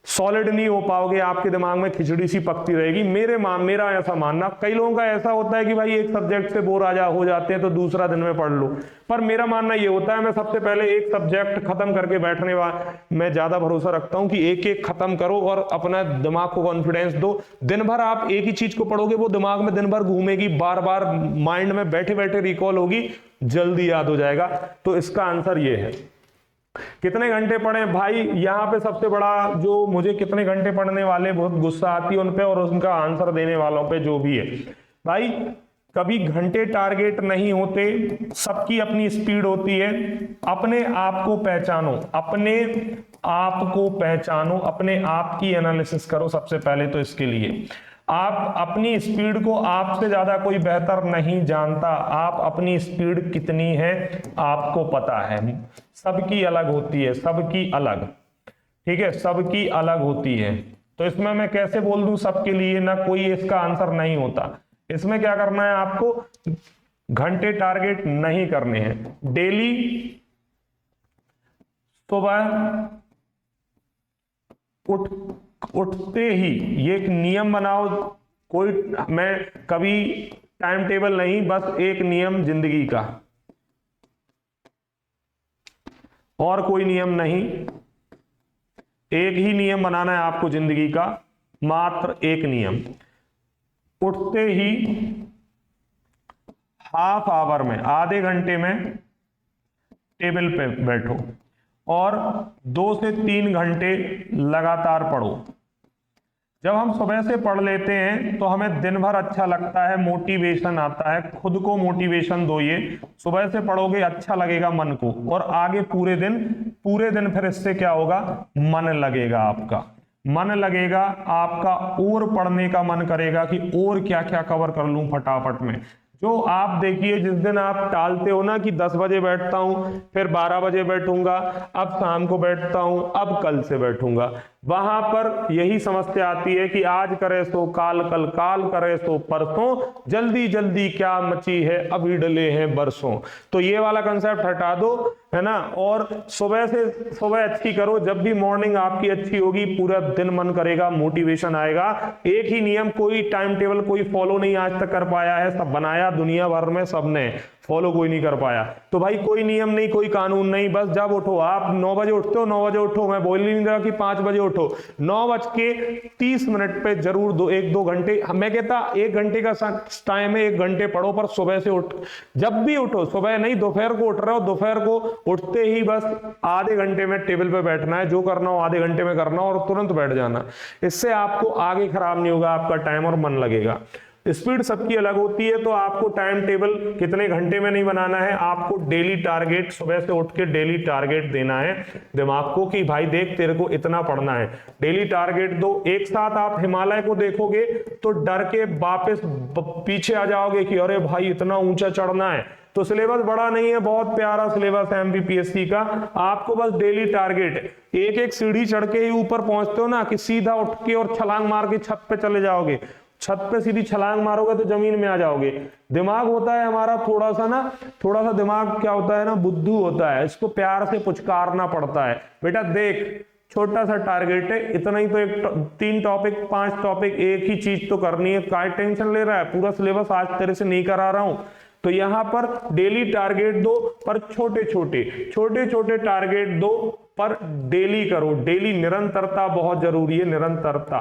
सॉलिड नहीं हो पाओगे, आपके दिमाग में खिचड़ी सी पकती रहेगी। मेरा ऐसा मानना, कई लोगों का ऐसा होता है कि भाई एक सब्जेक्ट से बोर हो जाते हैं तो दूसरा दिन में पढ़ लो, पर मेरा मानना ये होता है मैं सबसे पहले एक सब्जेक्ट खत्म करके बैठने वाला, मैं ज्यादा भरोसा रखता हूं कि एक एक खत्म करो और अपना दिमाग को कॉन्फिडेंस दो। दिन भर आप एक ही चीज को पढ़ोगे, वो दिमाग में दिन भर घूमेगी, बार बार माइंड में बैठे बैठे रिकॉल होगी, जल्दी याद हो जाएगा। तो इसका आंसर ये है। कितने घंटे पढ़ें भाई? यहाँ पे सबसे बड़ा जो मुझे कितने घंटे पढ़ने वाले बहुत गुस्सा आती है उन पे और उनका आंसर देने वालों पे जो भी है। भाई कभी घंटे टारगेट नहीं होते, सबकी अपनी स्पीड होती है। अपने आप को पहचानो, अपने आप को पहचानो, अपने आप की एनालिसिस करो सबसे पहले तो। इसके लिए आप अपनी स्पीड को, आपसे ज्यादा कोई बेहतर नहीं जानता। आप अपनी स्पीड कितनी है आपको पता है, सबकी अलग होती है, सबकी अलग, ठीक है, सबकी अलग होती है। तो इसमें मैं कैसे बोल दूं सबके लिए, ना कोई इसका आंसर नहीं होता। इसमें क्या करना है आपको, घंटे टारगेट नहीं करने हैं। डेली सुबह उठते ही ये एक नियम बनाओ। कोई, मैं कभी टाइम टेबल नहीं, बस एक नियम जिंदगी का, और कोई नियम नहीं। एक ही नियम बनाना है आपको जिंदगी का, मात्र एक नियम। उठते ही हाफ आवर में, आधे घंटे में टेबल पे बैठो और 2 से 3 घंटे लगातार पढ़ो। जब हम सुबह से पढ़ लेते हैं तो हमें दिन भर अच्छा लगता है, मोटिवेशन आता है। खुद को मोटिवेशन दो, ये सुबह से पढ़ोगे अच्छा लगेगा मन को, और आगे पूरे दिन फिर इससे क्या होगा, मन लगेगा, आपका मन लगेगा, आपका और पढ़ने का मन करेगा कि और क्या क्या कवर कर लूं फटाफट में। जो आप देखिए, जिस दिन आप टालते हो ना कि 10 बजे बैठता हूं, फिर 12 बजे बैठूंगा, अब शाम को बैठता हूं, अब कल से बैठूंगा, वहां पर यही समस्या आती है कि आज करे सो काल, कल काल करे सो परसों, जल्दी जल्दी क्या मची है अभी डले हैं बरसों। तो ये वाला कंसेप्ट हटा दो, है ना, और सुबह अच्छी करो। जब भी मॉर्निंग आपकी अच्छी होगी, पूरा दिन मन करेगा, मोटिवेशन आएगा। एक ही नियम, कोई टाइम टेबल कोई फॉलो नहीं आज तक कर पाया है, सब बनाया दुनिया भर में सबने, फॉलो कोई नहीं कर पाया। तो भाई कोई नियम नहीं, कोई कानून नहीं, बस जब उठो, आप 9 बजे उठते हो, 9 बजे उठो। मैं बोल नहीं रहा कि 5 बजे उठो, 9:30 पे जरूर 1-2 घंटे, मैं कहता 1 घंटे का टाइम है, 1 घंटे पढ़ो, पर सुबह से उठ, जब भी उठो, सुबह नहीं दोपहर को उठ रहे हो, दोपहर को उठते ही बस आधे घंटे में टेबल पे बैठना है, जो करना हो आधे घंटे में करना और तुरंत बैठ जाना। इससे आपको आगे खराब नहीं होगा आपका टाइम, और मन लगेगा। स्पीड सबकी अलग होती है, तो आपको टाइम टेबल कितने घंटे में नहीं बनाना है, आपको डेली टारगेट, सुबह से उठ के डेली टारगेट देना है दिमाग को कि भाई देख तेरे को इतना पढ़ना है, डेली टारगेट दो। एक साथ आप हिमालय को देखोगे तो डर के वापस पीछे आ जाओगे कि अरे भाई इतना ऊंचा चढ़ना है। तो सिलेबस बड़ा नहीं है, बहुत प्यारा सिलेबस है एमपीपीएससी का। आपको बस डेली टारगेट, एक एक सीढ़ी चढ़ के ही ऊपर पहुंचते हो ना, कि सीधा उठ के और छलांग मार के छत पे चले जाओगे, छत पे सीधी छलांग मारोगे तो जमीन में आ जाओगे। दिमाग होता है हमारा थोड़ा सा दिमाग क्या होता है ना, बुद्धू होता है, इसको प्यार से पुचकारना पड़ता है। बेटा देख, छोटा सा टारगेट है, इतना ही तो, 3 टॉपिक 5 टॉपिक एक ही चीज तो करनी है, काय टेंशन ले रहा है, पूरा सिलेबस आज तेरे से नहीं करा रहा हूं, तो यहां पर डेली टारगेट दो, पर छोटे छोटे टारगेट दो, पर डेली करो। डेली निरंतरता बहुत जरूरी है, निरंतरता।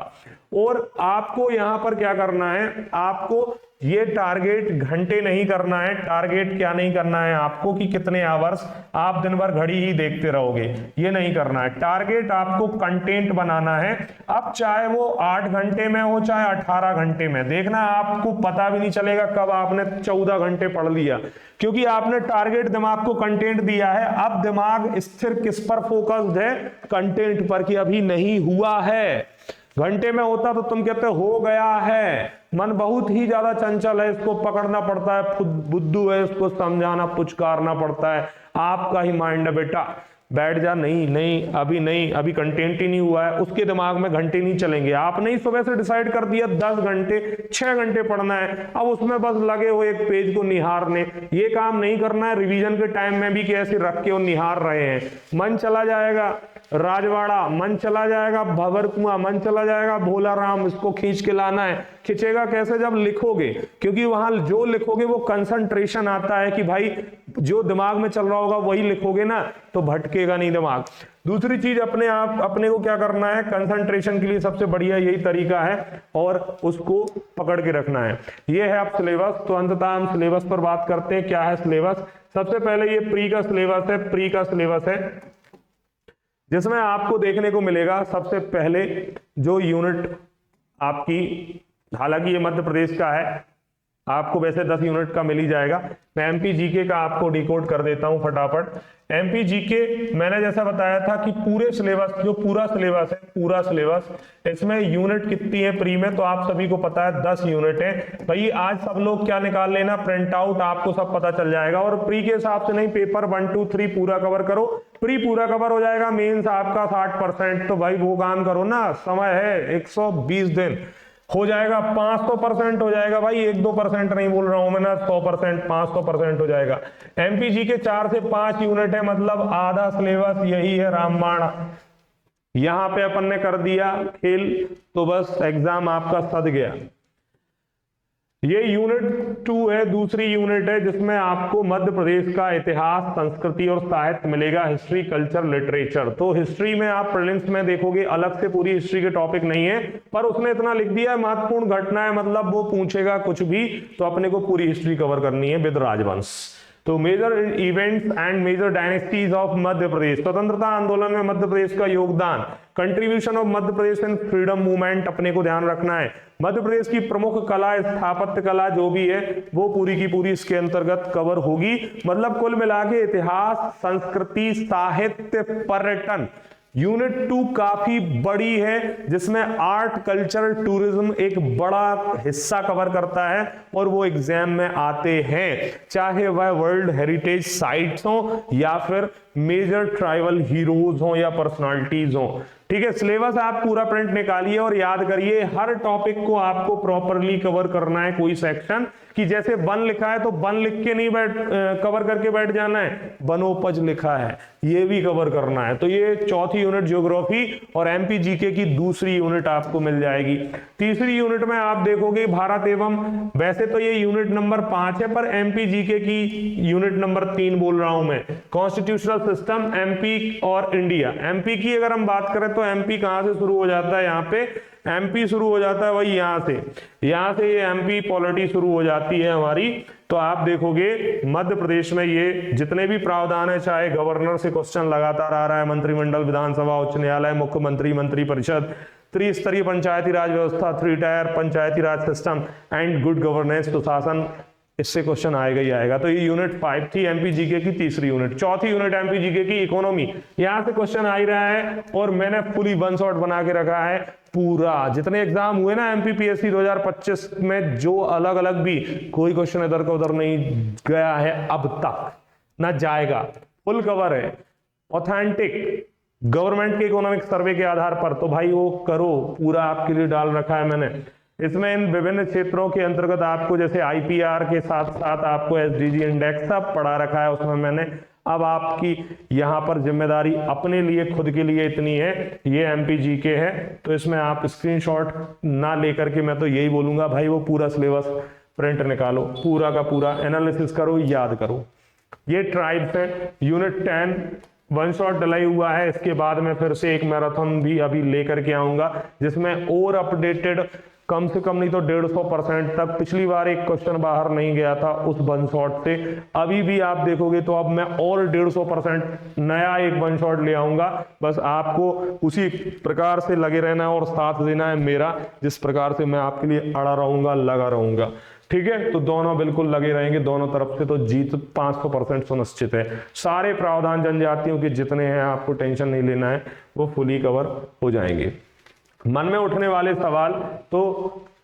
और आपको यहां पर क्या करना है, आपको ये टारगेट घंटे नहीं करना है। टारगेट क्या नहीं करना है आपको कि कितने आवर्स आप दिन भर घड़ी ही देखते रहोगे, ये नहीं करना है। टारगेट आपको कंटेंट बनाना है। अब चाहे वो 8 घंटे में हो चाहे 18 घंटे में, देखना आपको पता भी नहीं चलेगा कब आपने 14 घंटे पढ़ लिया, क्योंकि आपने टारगेट दिमाग को कंटेंट दिया है। अब दिमाग स्थिर किस पर फोकस्ड है, कंटेंट पर, कि अभी नहीं हुआ है। घंटे में होता तो तुम कहते हो गया है। मन बहुत ही ज्यादा चंचल है, इसको पकड़ना पड़ता है, बुद्धू है, इसको समझाना पुचकारना पड़ता है। आपका ही माइंड है बेटा, बैठ जा, नहीं, अभी कंटेंट ही नहीं हुआ है, उसके दिमाग में घंटे नहीं चलेंगे। आपने ही सुबह से डिसाइड कर दिया 10 घंटे 6 घंटे पढ़ना है, अब उसमें बस लगे हो एक पेज को निहारने। ये काम नहीं करना है रिवीजन के टाइम में भी कि ऐसे रख के वो निहार रहे हैं। मन चला जाएगा राजवाड़ा, मन चला जाएगा भंवरकुआं, मन चला जाएगा भोला राम, इसको खींच के लाना है। खींचेगा कैसे, जब लिखोगे, क्योंकि वहां जो लिखोगे वो कंसंट्रेशन आता है कि भाई जो दिमाग में चल रहा होगा वही लिखोगे ना, तो भटकेगा नहीं दिमाग। दूसरी चीज अपने को क्या करना है, कंसंट्रेशन के लिए सबसे बढ़िया यही तरीका है, और उसको पकड़ के रखना है। ये है आप सिलेबस। तो अंततः हम सिलेबस पर बात करते हैं। क्या है सिलेबस? सबसे पहले ये प्री का सिलेबस है। प्री का सिलेबस है जिसमें आपको देखने को मिलेगा सबसे पहले जो यूनिट आपकी, हालांकि ये मध्य प्रदेश का है, आपको वैसे 10 यूनिट का मिल ही जाएगा। मैं एमपी जीके का आपको डिकोड कर देता हूं फटाफट। एमपी जीके मैंने जैसा बताया था कि पूरे सिलेबस, जो पूरा सिलेबस है, पूरा सिलेबस, इसमें यूनिट कितनी है प्री में, तो आप सभी को पता है 10 यूनिट है। भाई आज सब लोग क्या निकाल लेना, प्रिंट आउट, आपको सब पता चल जाएगा। और प्री के हिसाब से नहीं, पेपर 1 2 3 पूरा कवर करो, प्री पूरा कवर हो जाएगा, मेंस आपका 60%। तो भाई वो काम करो ना, समय है 120 दिन, हो जाएगा 500% हो जाएगा भाई, 1-2% नहीं बोल रहा हूं मैं ना, 100% 500% हो जाएगा। एमपीजी के 4 से 5 यूनिट है, मतलब आधा सिलेबस यही है रामबाण। यहां पे अपन ने कर दिया खेल, तो बस एग्जाम आपका सद गया। ये यूनिट 2 है, दूसरी यूनिट है जिसमें आपको मध्य प्रदेश का इतिहास, संस्कृति और साहित्य मिलेगा, हिस्ट्री, कल्चर, लिटरेचर। तो हिस्ट्री में आप प्रीलिम्स में देखोगे अलग से पूरी हिस्ट्री के टॉपिक नहीं है, पर उसने इतना लिख दिया है महत्वपूर्ण घटना है, मतलब वो पूछेगा कुछ भी तो अपने को पूरी हिस्ट्री कवर करनी है विद राजवंश। तो major events and major dynasties of Madhya Pradesh, स्वतंत्रता आंदोलन में मध्य प्रदेश का योगदान, contribution of Madhya Pradesh in freedom movement अपने को ध्यान रखना है। मध्य प्रदेश की प्रमुख कला, स्थापत्य कला जो भी है वो पूरी की पूरी इसके अंतर्गत कवर होगी। मतलब कुल मिला के इतिहास, संस्कृति, साहित्य, पर्यटन, यूनिट 2 काफी बड़ी है, जिसमें आर्ट, कल्चर, टूरिज्म एक बड़ा हिस्सा कवर करता है, और वो एग्जाम में आते हैं, चाहे वह वर्ल्ड हेरिटेज साइट्स हो या फिर मेजर ट्राइबल हीरोज हो या पर्सनालिटीज हो। ठीक है, सिलेबस आप पूरा प्रिंट निकालिए और याद करिए, हर टॉपिक को आपको प्रॉपरली कवर करना है। कोई सेक्शन कि जैसे वन लिखा है तो वन लिख के नहीं कवर करके बैठ जाना है, वनोपज लिखा है ये भी कवर करना है। तो ये चौथी यूनिट ज्योग्राफी और एमपी जीके की दूसरी यूनिट आपको मिल जाएगी। तीसरी यूनिट में आप देखोगे भारत एवं, वैसे तो ये यूनिट नंबर 5 है, पर एमपी जीके की यूनिट नंबर 3 बोल रहा हूं मैं, कॉन्स्टिट्यूशनल सिस्टम, एमपी और इंडिया। एमपी की अगर हम बात करें तो एमपी कहां से शुरू हो जाता है, यहाँ पे एमपी शुरू हो जाता है वही यहाँ से ये एमपी पॉलिटी शुरू हो जाती है हमारी। तो आप देखोगे मध्य प्रदेश में ये जितने भी प्रावधान है, चाहे गवर्नर से क्वेश्चन लगातार आ रहा है, मंत्रिमंडल, विधानसभा, उच्च न्यायालय, मुख्यमंत्री, मंत्रिपरिषद, त्रिस्तरीय पंचायती राज व्यवस्था, 3 tyre Panchayati Raj system and good governance, सुशासन, इससे क्वेश्चन आएगा ही आएगा। तो ये यूनिट 5 थी एमपी जीके की तीसरी यूनिट। चौथी यूनिट एमपी जीके की इकोनॉमी, यहां से क्वेश्चन आ ही रहा है, और मैंने फुली वन शॉट बना के रखा है पूरा। जितने एग्जाम हुए ना एमपीपीएससी 2025 में, जो अलग अलग भी, कोई क्वेश्चन इधर का उधर नहीं गया है अब तक, ना जाएगा, फुल कवर है, ऑथेंटिक गवर्नमेंट के इकोनॉमिक सर्वे के आधार पर। तो भाई वो करो, पूरा आपके लिए डाल रखा है मैंने। इसमें इन विभिन्न क्षेत्रों के अंतर्गत आपको जैसे आईपीआर के साथ साथ आपको एसडीजी इंडेक्स सब पढ़ा रखा है उसमें मैंने। अब आपकी यहाँ पर जिम्मेदारी अपने लिए, खुद के लिए इतनी है, ये एमपीजीके है, तो इसमें आप स्क्रीनशॉट ना लेकर के, मैं तो यही बोलूंगा भाई वो पूरा सिलेबस प्रिंट निकालो, पूरा का पूरा एनालिसिस करो, याद करो। ये ट्राइब्स है। यूनिट 10 वन शॉट डलाई हुआ है। इसके बाद में फिर से एक मैराथन भी अभी लेकर के आऊंगा जिसमें और अपडेटेड कम से कम नहीं तो 150% तक, पिछली बार एक क्वेश्चन बाहर नहीं गया था उस वन शॉट से, अभी भी आप देखोगे तो अब मैं और 150% नया एक वन शॉट ले आऊंगा। बस आपको उसी प्रकार से लगे रहना है और साथ देना है मेरा, जिस प्रकार से मैं आपके लिए अड़ा रहूंगा, लगा रहूंगा। ठीक है, तो दोनों बिल्कुल लगे रहेंगे, दोनों तरफ से तो जीत 500% सुनिश्चित है। सारे प्रावधान जनजातियों के जितने हैं आपको टेंशन नहीं लेना है, वो फुली कवर हो जाएंगे। मन में उठने वाले सवाल, तो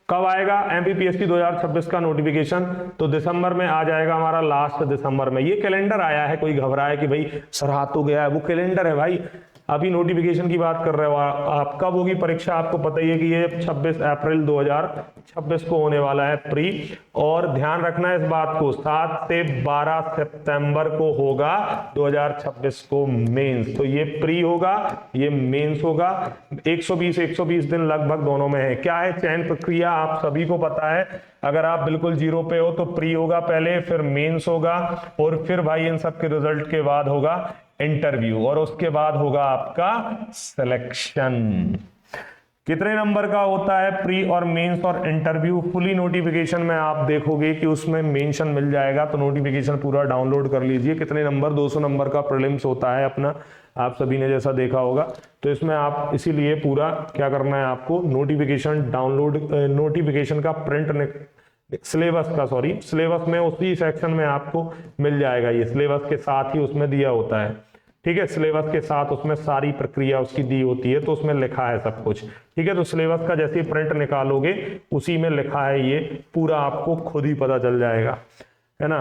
कब आएगा एमपीपीएससी 2026 का नोटिफिकेशन? तो दिसंबर में आ जाएगा हमारा, लास्ट दिसंबर में। ये कैलेंडर आया है, कोई घबराए कि भाई सर हाथ तो गया है, वो कैलेंडर है भाई। अभी नोटिफिकेशन की बात कर रहे हो आप कब होगी परीक्षा आपको पता ही है कि ये 26 अप्रैल 2026 को होने वाला है प्री। और ध्यान रखना है इस बात को, 7 से 12 सितंबर को होगा 2026 को मेंस। तो ये प्री होगा, ये मेंस होगा। 120 दिन लगभग दोनों में है। क्या है चयन प्रक्रिया आप सभी को पता है। अगर आप बिल्कुल जीरो पे हो तो प्री होगा पहले, फिर मेंस होगा, और फिर भाई इन सब के रिजल्ट के बाद होगा इंटरव्यू, और उसके बाद होगा आपका सिलेक्शन। कितने नंबर का होता है प्री और मेंस और इंटरव्यू? फुली नोटिफिकेशन में आप देखोगे कि उसमें मेंशन मिल जाएगा, तो नोटिफिकेशन पूरा डाउनलोड कर लीजिए। कितने नंबर? 200 नंबर का प्रीलिम्स होता है अपना, आप सभी ने जैसा देखा होगा। तो इसमें आप इसीलिए पूरा क्या करना है आपको, नोटिफिकेशन डाउनलोड, नोटिफिकेशन का प्रिंट, सिलेबस में उसी सेक्शन में आपको मिल जाएगा। ये सिलेबस के साथ ही उसमें दिया होता है। ठीक है, सिलेबस के साथ उसमें सारी प्रक्रिया उसकी दी होती है, तो उसमें लिखा है सब कुछ। ठीक है, तो सिलेबस का जैसे प्रिंट निकालोगे उसी में लिखा है, ये पूरा आपको खुद ही पता चल जाएगा, है ना।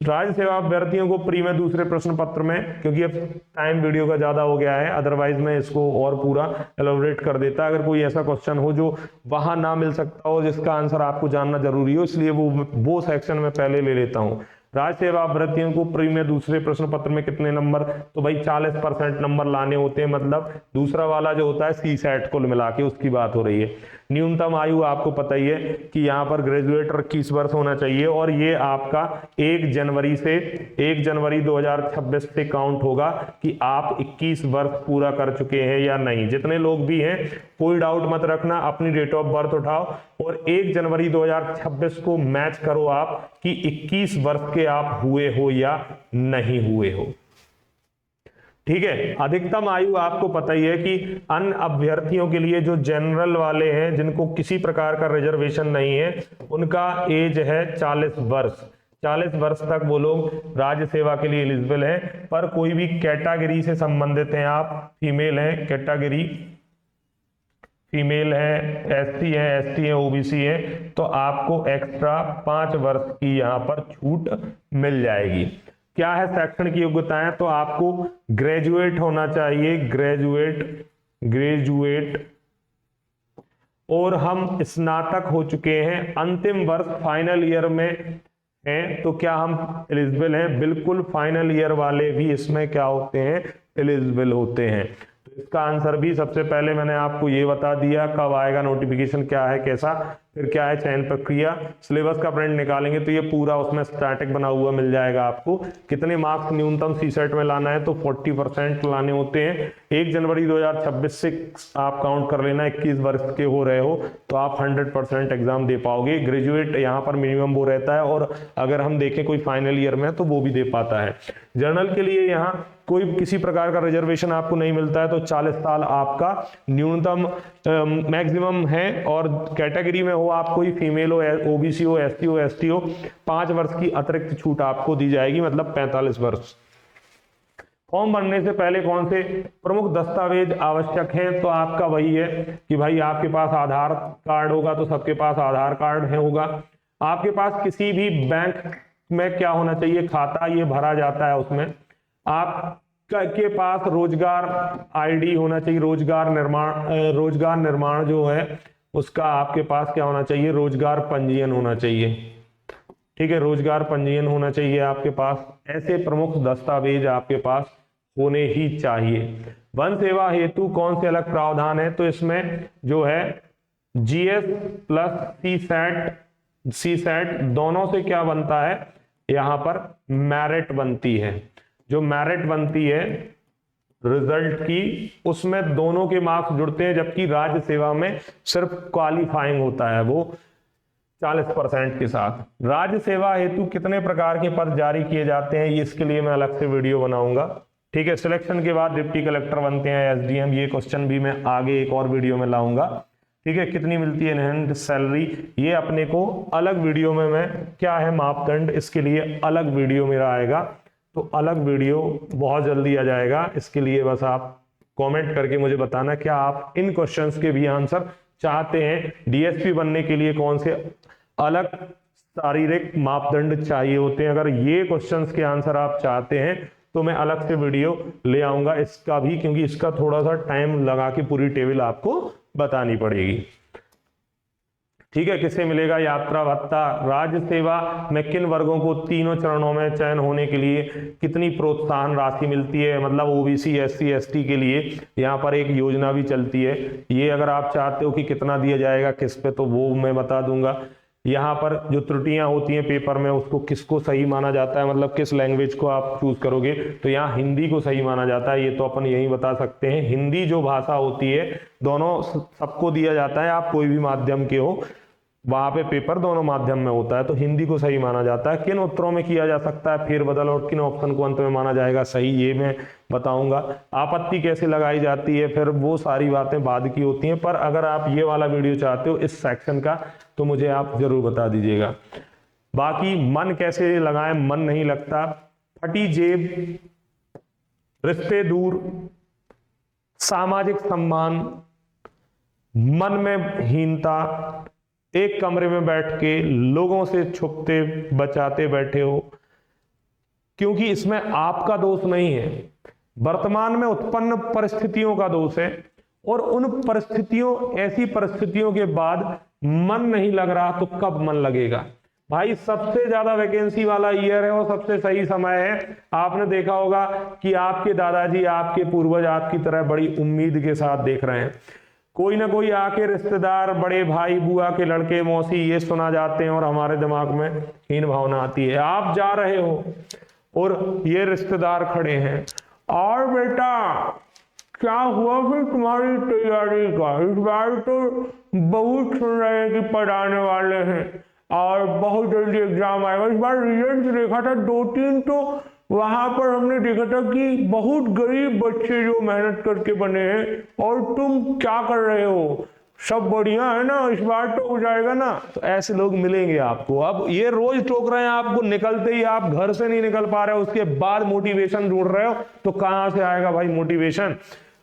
राज्य सेवा अभ्यर्थियों को प्री में दूसरे प्रश्न पत्र में, क्योंकि अब टाइम वीडियो का ज्यादा हो गया है, अदरवाइज मैं इसको और पूरा एलोबरेट कर देता। अगर कोई ऐसा क्वेश्चन हो जो वहां ना मिल सकता हो, जिसका आंसर आपको जानना जरूरी हो, इसलिए वो सेक्शन में पहले ले लेता हूं। राज्य सेवा अभ्यर्थियों को प्री में दूसरे प्रश्न पत्र में कितने नंबर? तो भाई 40% नंबर लाने होते हैं, मतलब दूसरा वाला जो होता है CSAT कुल मिला के उसकी बात हो रही है। न्यूनतम आयु आपको पता ही है कि यहाँ पर ग्रेजुएट 21 वर्ष होना चाहिए, और ये आपका 1 जनवरी 2026 से काउंट होगा कि आप 21 वर्ष पूरा कर चुके हैं या नहीं। जितने लोग भी हैं कोई डाउट मत रखना, अपनी डेट ऑफ बर्थ उठाओ और 1 जनवरी 2026 को मैच करो आप कि 21 वर्ष के आप हुए हो या नहीं हुए हो। ठीक है, अधिकतम आयु आपको पता ही है कि अन्य अभ्यर्थियों के लिए जो जनरल वाले हैं, जिनको किसी प्रकार का रिजर्वेशन नहीं है, उनका एज है 40 वर्ष। 40 वर्ष तक वो लोग राज्य सेवा के लिए एलिजिबल हैं। पर कोई भी कैटेगरी से संबंधित हैं आप, फीमेल हैं, कैटेगरी फीमेल है, SC है, ST है, OBC है, तो आपको एक्स्ट्रा 5 वर्ष की यहाँ पर छूट मिल जाएगी। क्या है शैक्षणिक योग्यताएं? तो आपको ग्रेजुएट होना चाहिए, ग्रेजुएट, और हम स्नातक हो चुके हैं, अंतिम वर्ष फाइनल ईयर में हैं, तो क्या हम एलिजिबल हैं? बिल्कुल, फाइनल ईयर वाले भी इसमें क्या होते हैं? एलिजिबल होते हैं। तो इसका आंसर भी सबसे पहले मैंने आपको ये बता दिया, कब आएगा नोटिफिकेशन, क्या है, कैसा, फिर क्या है चयन प्रक्रिया। सिलेबस का प्रिंट निकालेंगे तो ये पूरा उसमें स्टैटिक बना हुआ मिल जाएगा आपको। कितने मार्क्स न्यूनतम CSAT में लाना है? तो 40% लाने होते हैं। 1 जनवरी 2026 से आप काउंट कर लेना, 21 वर्ष के हो रहे हो तो आप 100% एग्जाम दे पाओगे। ग्रेजुएट यहाँ पर मिनिमम वो रहता है, और अगर हम देखें कोई फाइनल ईयर में तो वो भी दे पाता है। जर्नल के लिए यहाँ कोई किसी प्रकार का रिजर्वेशन आपको नहीं मिलता है, तो 40 साल आपका न्यूनतम मैक्सिमम है, और कैटेगरी में हो आप कोई फीमेल हो, OBC हो, SC हो, ST हो, 5 वर्ष की अतिरिक्त छूट आपको दी जाएगी, मतलब 45 वर्ष। फॉर्म भरने से पहले कौन से प्रमुख दस्तावेज आवश्यक हैं? तो आपका वही है कि भाई आपके पास आधार कार्ड होगा, तो सबके पास आधार कार्ड है होगा। आपके पास किसी भी बैंक में क्या होना चाहिए? खाता, ये भरा जाता है उसमें। आपके पास रोजगार ID होना चाहिए, रोजगार निर्माण जो है उसका आपके पास क्या होना चाहिए? रोजगार पंजीयन होना चाहिए। ठीक है, रोजगार पंजीयन होना चाहिए आपके पास। ऐसे प्रमुख दस्तावेज आपके पास होने ही चाहिए। वन सेवा हेतु कौन से अलग प्रावधान है? तो इसमें जो है GS प्लस CSAT CSAT दोनों से क्या बनता है, यहां पर मेरिट बनती है। जो मेरिट बनती है रिजल्ट की, उसमें दोनों के मार्क्स जुड़ते हैं, जबकि राज्य सेवा में सिर्फ क्वालिफाइंग होता है वो 40% के साथ। राज्य सेवा हेतु कितने प्रकार के पद जारी किए जाते हैं, इसके लिए मैं अलग से वीडियो बनाऊंगा। ठीक है, सिलेक्शन के बाद डिप्टी कलेक्टर बनते हैं, SDM, ये क्वेश्चन भी मैं आगे एक और वीडियो में लाऊंगा। ठीक है, कितनी मिलती है इनहैंड सैलरी, ये अपने को अलग वीडियो में मैं, क्या है मापदंड, इसके लिए अलग वीडियो मेरा आएगा, तो अलग वीडियो बहुत जल्दी आ जाएगा। इसके लिए बस आप कमेंट करके मुझे बताना क्या आप इन क्वेश्चंस के भी आंसर चाहते हैं। DSP बनने के लिए कौन से अलग शारीरिक मापदंड चाहिए होते हैं, अगर ये क्वेश्चंस के आंसर आप चाहते हैं तो मैं अलग से वीडियो ले आऊंगा इसका भी, क्योंकि इसका थोड़ा सा टाइम लगा के पूरी टेबल आपको बतानी पड़ेगी। ठीक है, किसे मिलेगा यात्रा भत्ता। राज्य सेवा में किन वर्गों को तीनों चरणों में चयन होने के लिए कितनी प्रोत्साहन राशि मिलती है, मतलब OBC SC ST के लिए यहाँ पर एक योजना भी चलती है। ये अगर आप चाहते हो कि कितना दिया जाएगा किस पे, तो वो मैं बता दूंगा। यहाँ पर जो त्रुटियां होती हैं पेपर में, उसको किसको सही माना जाता है, मतलब किस लैंग्वेज को आप चूज करोगे, तो यहाँ हिंदी को सही माना जाता है। ये तो अपन यही बता सकते हैं, हिंदी जो भाषा होती है दोनों सबको दिया जाता है, आप कोई भी माध्यम के हो, वहां पे पेपर दोनों माध्यम में होता है, तो हिंदी को सही माना जाता है। किन उत्तरों में किया जा सकता है फेरबदल और किन ऑप्शन को अंत में माना जाएगा सही, ये मैं बताऊंगा। आपत्ति कैसे लगाई जाती है, फिर वो सारी बातें बाद की होती हैं। पर अगर आप ये वाला वीडियो चाहते हो इस सेक्शन का, तो मुझे आप जरूर बता दीजिएगा। बाकी मन कैसे लगाएं, मन नहीं लगता, फटी जेब, रिश्ते दूर, सामाजिक सम्मान, मन में हीनता, एक कमरे में बैठ के लोगों से छुपते बचाते बैठे हो, क्योंकि इसमें आपका दोष नहीं है, वर्तमान में उत्पन्न परिस्थितियों का दोष है। और उन परिस्थितियों, ऐसी परिस्थितियों के बाद मन नहीं लग रहा तो कब मन लगेगा भाई। सबसे ज्यादा वैकेंसी वाला ईयर है और सबसे सही समय है। आपने देखा होगा कि आपके दादाजी, आपके पूर्वज आपकी तरह बड़ी उम्मीद के साथ देख रहे हैं। कोई ना कोई आके रिश्तेदार, बड़े भाई, बुआ के लड़के, मौसी, ये सुना जाते हैं और हमारे दिमाग में हीन भावना आती है। आप जा रहे हो और ये रिश्तेदार खड़े हैं, और बेटा क्या हुआ फिर तुम्हारी तैयारी का, इस बार तो बहुत सुन रहे हैं कि पढ़ाने वाले हैं और बहुत जल्दी एग्जाम आएगा। इस बार रिजल्ट देखा था 2-3, तो वहां पर हमने देखा था कि बहुत गरीब बच्चे जो मेहनत करके बने हैं, और तुम क्या कर रहे हो, सब बढ़िया है ना, इस बार तो हो जाएगा ना। तो ऐसे लोग मिलेंगे आपको। अब ये रोज टोक रहे हैं आपको, निकलते ही आप घर से नहीं निकल पा रहे हो, उसके बाद मोटिवेशन ढूंढ रहे हो, तो कहां से आएगा भाई मोटिवेशन,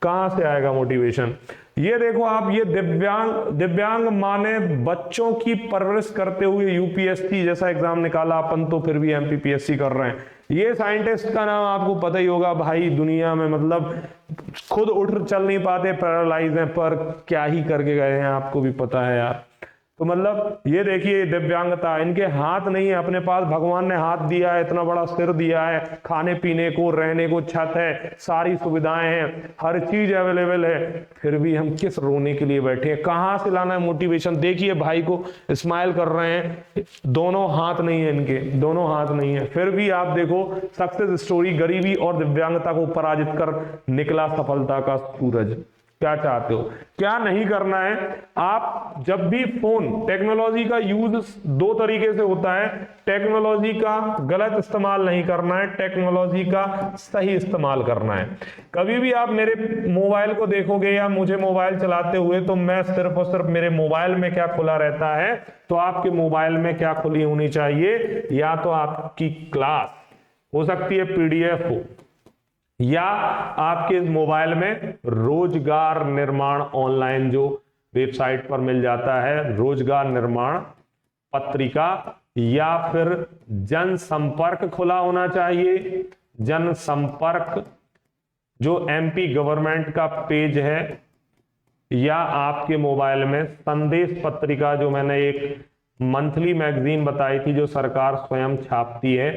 कहां से आएगा मोटिवेशन। ये देखो आप, ये दिव्यांग माने बच्चों की परवरिश करते हुए UPSC जैसा एग्जाम निकाला अपन, तो फिर भी MPPSC कर रहे हैं। ये साइंटिस्ट का नाम आपको पता ही होगा भाई, दुनिया में मतलब खुद उठ चल नहीं पाते, पैरालाइज हैं, पर क्या ही करके गए हैं आपको भी पता है यार। तो मतलब ये देखिए दिव्यांगता, इनके हाथ नहीं है, अपने पास भगवान ने हाथ दिया है, इतना बड़ा सिर दिया है, खाने पीने को, रहने को छत है, सारी सुविधाएं हैं, हर चीज अवेलेबल है, फिर भी हम किस रोने के लिए बैठे हैं। कहां से लाना है मोटिवेशन। देखिए भाई को स्माइल कर रहे हैं, दोनों हाथ नहीं है इनके, दोनों हाथ नहीं है, फिर भी आप देखो सक्सेस स्टोरी, गरीबी और दिव्यांगता को पराजित कर निकला सफलता का सूरज। क्या चाहते हो, क्या नहीं करना है। आप जब भी फोन, टेक्नोलॉजी का यूज 2 तरीके से होता है, टेक्नोलॉजी का गलत इस्तेमाल नहीं करना है, टेक्नोलॉजी का सही इस्तेमाल करना है। कभी भी आप मेरे मोबाइल को देखोगे या मुझे मोबाइल चलाते हुए, तो मैं सिर्फ और सिर्फ मेरे मोबाइल में क्या खुला रहता है, तो आपके मोबाइल में क्या खुली होनी चाहिए, या तो आपकी क्लास हो सकती है, PDF हो, या आपके मोबाइल में रोजगार निर्माण ऑनलाइन जो वेबसाइट पर मिल जाता है, रोजगार निर्माण पत्रिका, या फिर जनसंपर्क खुला होना चाहिए। जनसंपर्क जो MP गवर्नमेंट का पेज है, या आपके मोबाइल में संदेश पत्रिका, जो मैंने एक मंथली मैगजीन बताई थी जो सरकार स्वयं छापती है,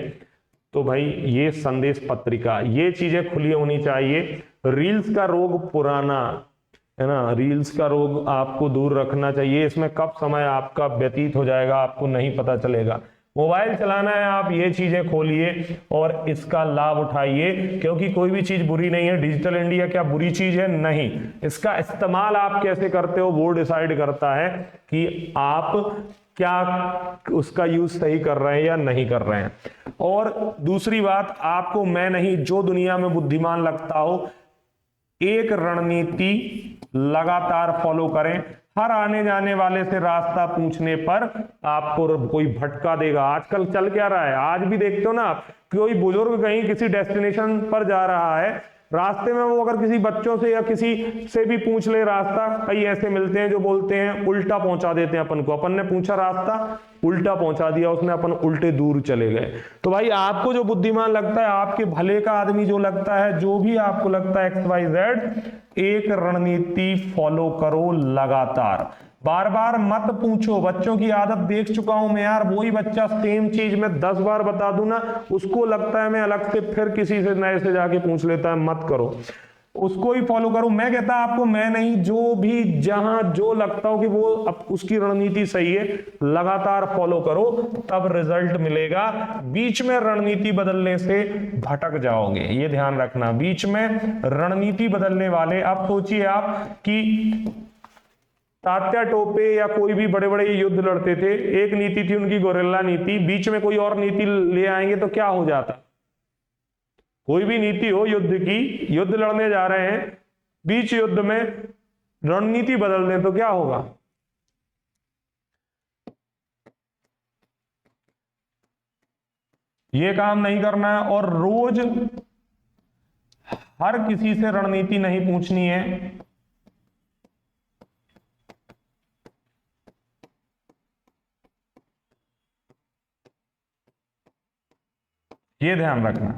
तो भाई ये संदेश पत्रिका, ये चीजें खुली होनी चाहिए। रील्स का रोग पुराना, है ना। रील्स का रोग आपको दूर रखना चाहिए, इसमें कब समय आपका व्यतीत हो जाएगा आपको नहीं पता चलेगा। मोबाइल चलाना है, आप ये चीजें खोलिए और इसका लाभ उठाइए, क्योंकि कोई भी चीज बुरी नहीं है। डिजिटल इंडिया क्या बुरी चीज है? नहीं। इसका इस्तेमाल आप कैसे करते हो वो डिसाइड करता है कि आप क्या उसका यूज सही कर रहे हैं या नहीं कर रहे हैं। और दूसरी बात, आपको मैं नहीं, जो दुनिया में बुद्धिमान लगता हो, एक रणनीति लगातार फॉलो करें। हर आने जाने वाले से रास्ता पूछने पर आपको कोई भटका देगा। आजकल चल क्या रहा है, आज भी देखते हो ना आप, कोई बुजुर्ग कहीं किसी डेस्टिनेशन पर जा रहा है, रास्ते में वो अगर किसी बच्चों से या किसी से भी पूछ ले रास्ता, कई ऐसे मिलते हैं जो बोलते हैं उल्टा पहुंचा देते हैं अपन को। अपन ने पूछा रास्ता, उल्टा पहुंचा दिया उसने, अपन उल्टे दूर चले गए। तो भाई आपको जो बुद्धिमान लगता है, आपके भले का आदमी जो लगता है, जो भी आपको लगता है XYZ, एक रणनीति फॉलो करो लगातार। बार बार मत पूछो। बच्चों की आदत देख चुका हूं मैं यार, वही बच्चा सेम चीज में 10 बार बता दूं ना, उसको लगता है मैं अलग से फिर किसी से नए से जाके पूछ लेता है। मत करो, उसको ही फॉलो करो। मैं कहता आपको मैं नहीं, जो भी जहां जो लगता हो कि वो अब उसकी रणनीति सही है, लगातार फॉलो करो, तब रिजल्ट मिलेगा। बीच में रणनीति बदलने से भटक जाओगे, ये ध्यान रखना। बीच में रणनीति बदलने वाले, अब सोचिए आप कि तात्या टोपे या कोई भी बड़े बड़े युद्ध लड़ते थे, एक नीति थी उनकी गोरिल्ला नीति, बीच में कोई और नीति ले आएंगे तो क्या हो जाता? कोई भी नीति हो युद्ध की, युद्ध लड़ने जा रहे हैं, बीच युद्ध में रणनीति बदल दें तो क्या होगा? ये काम नहीं करना है। और रोज हर किसी से रणनीति नहीं पूछनी है। ये ध्यान रखना।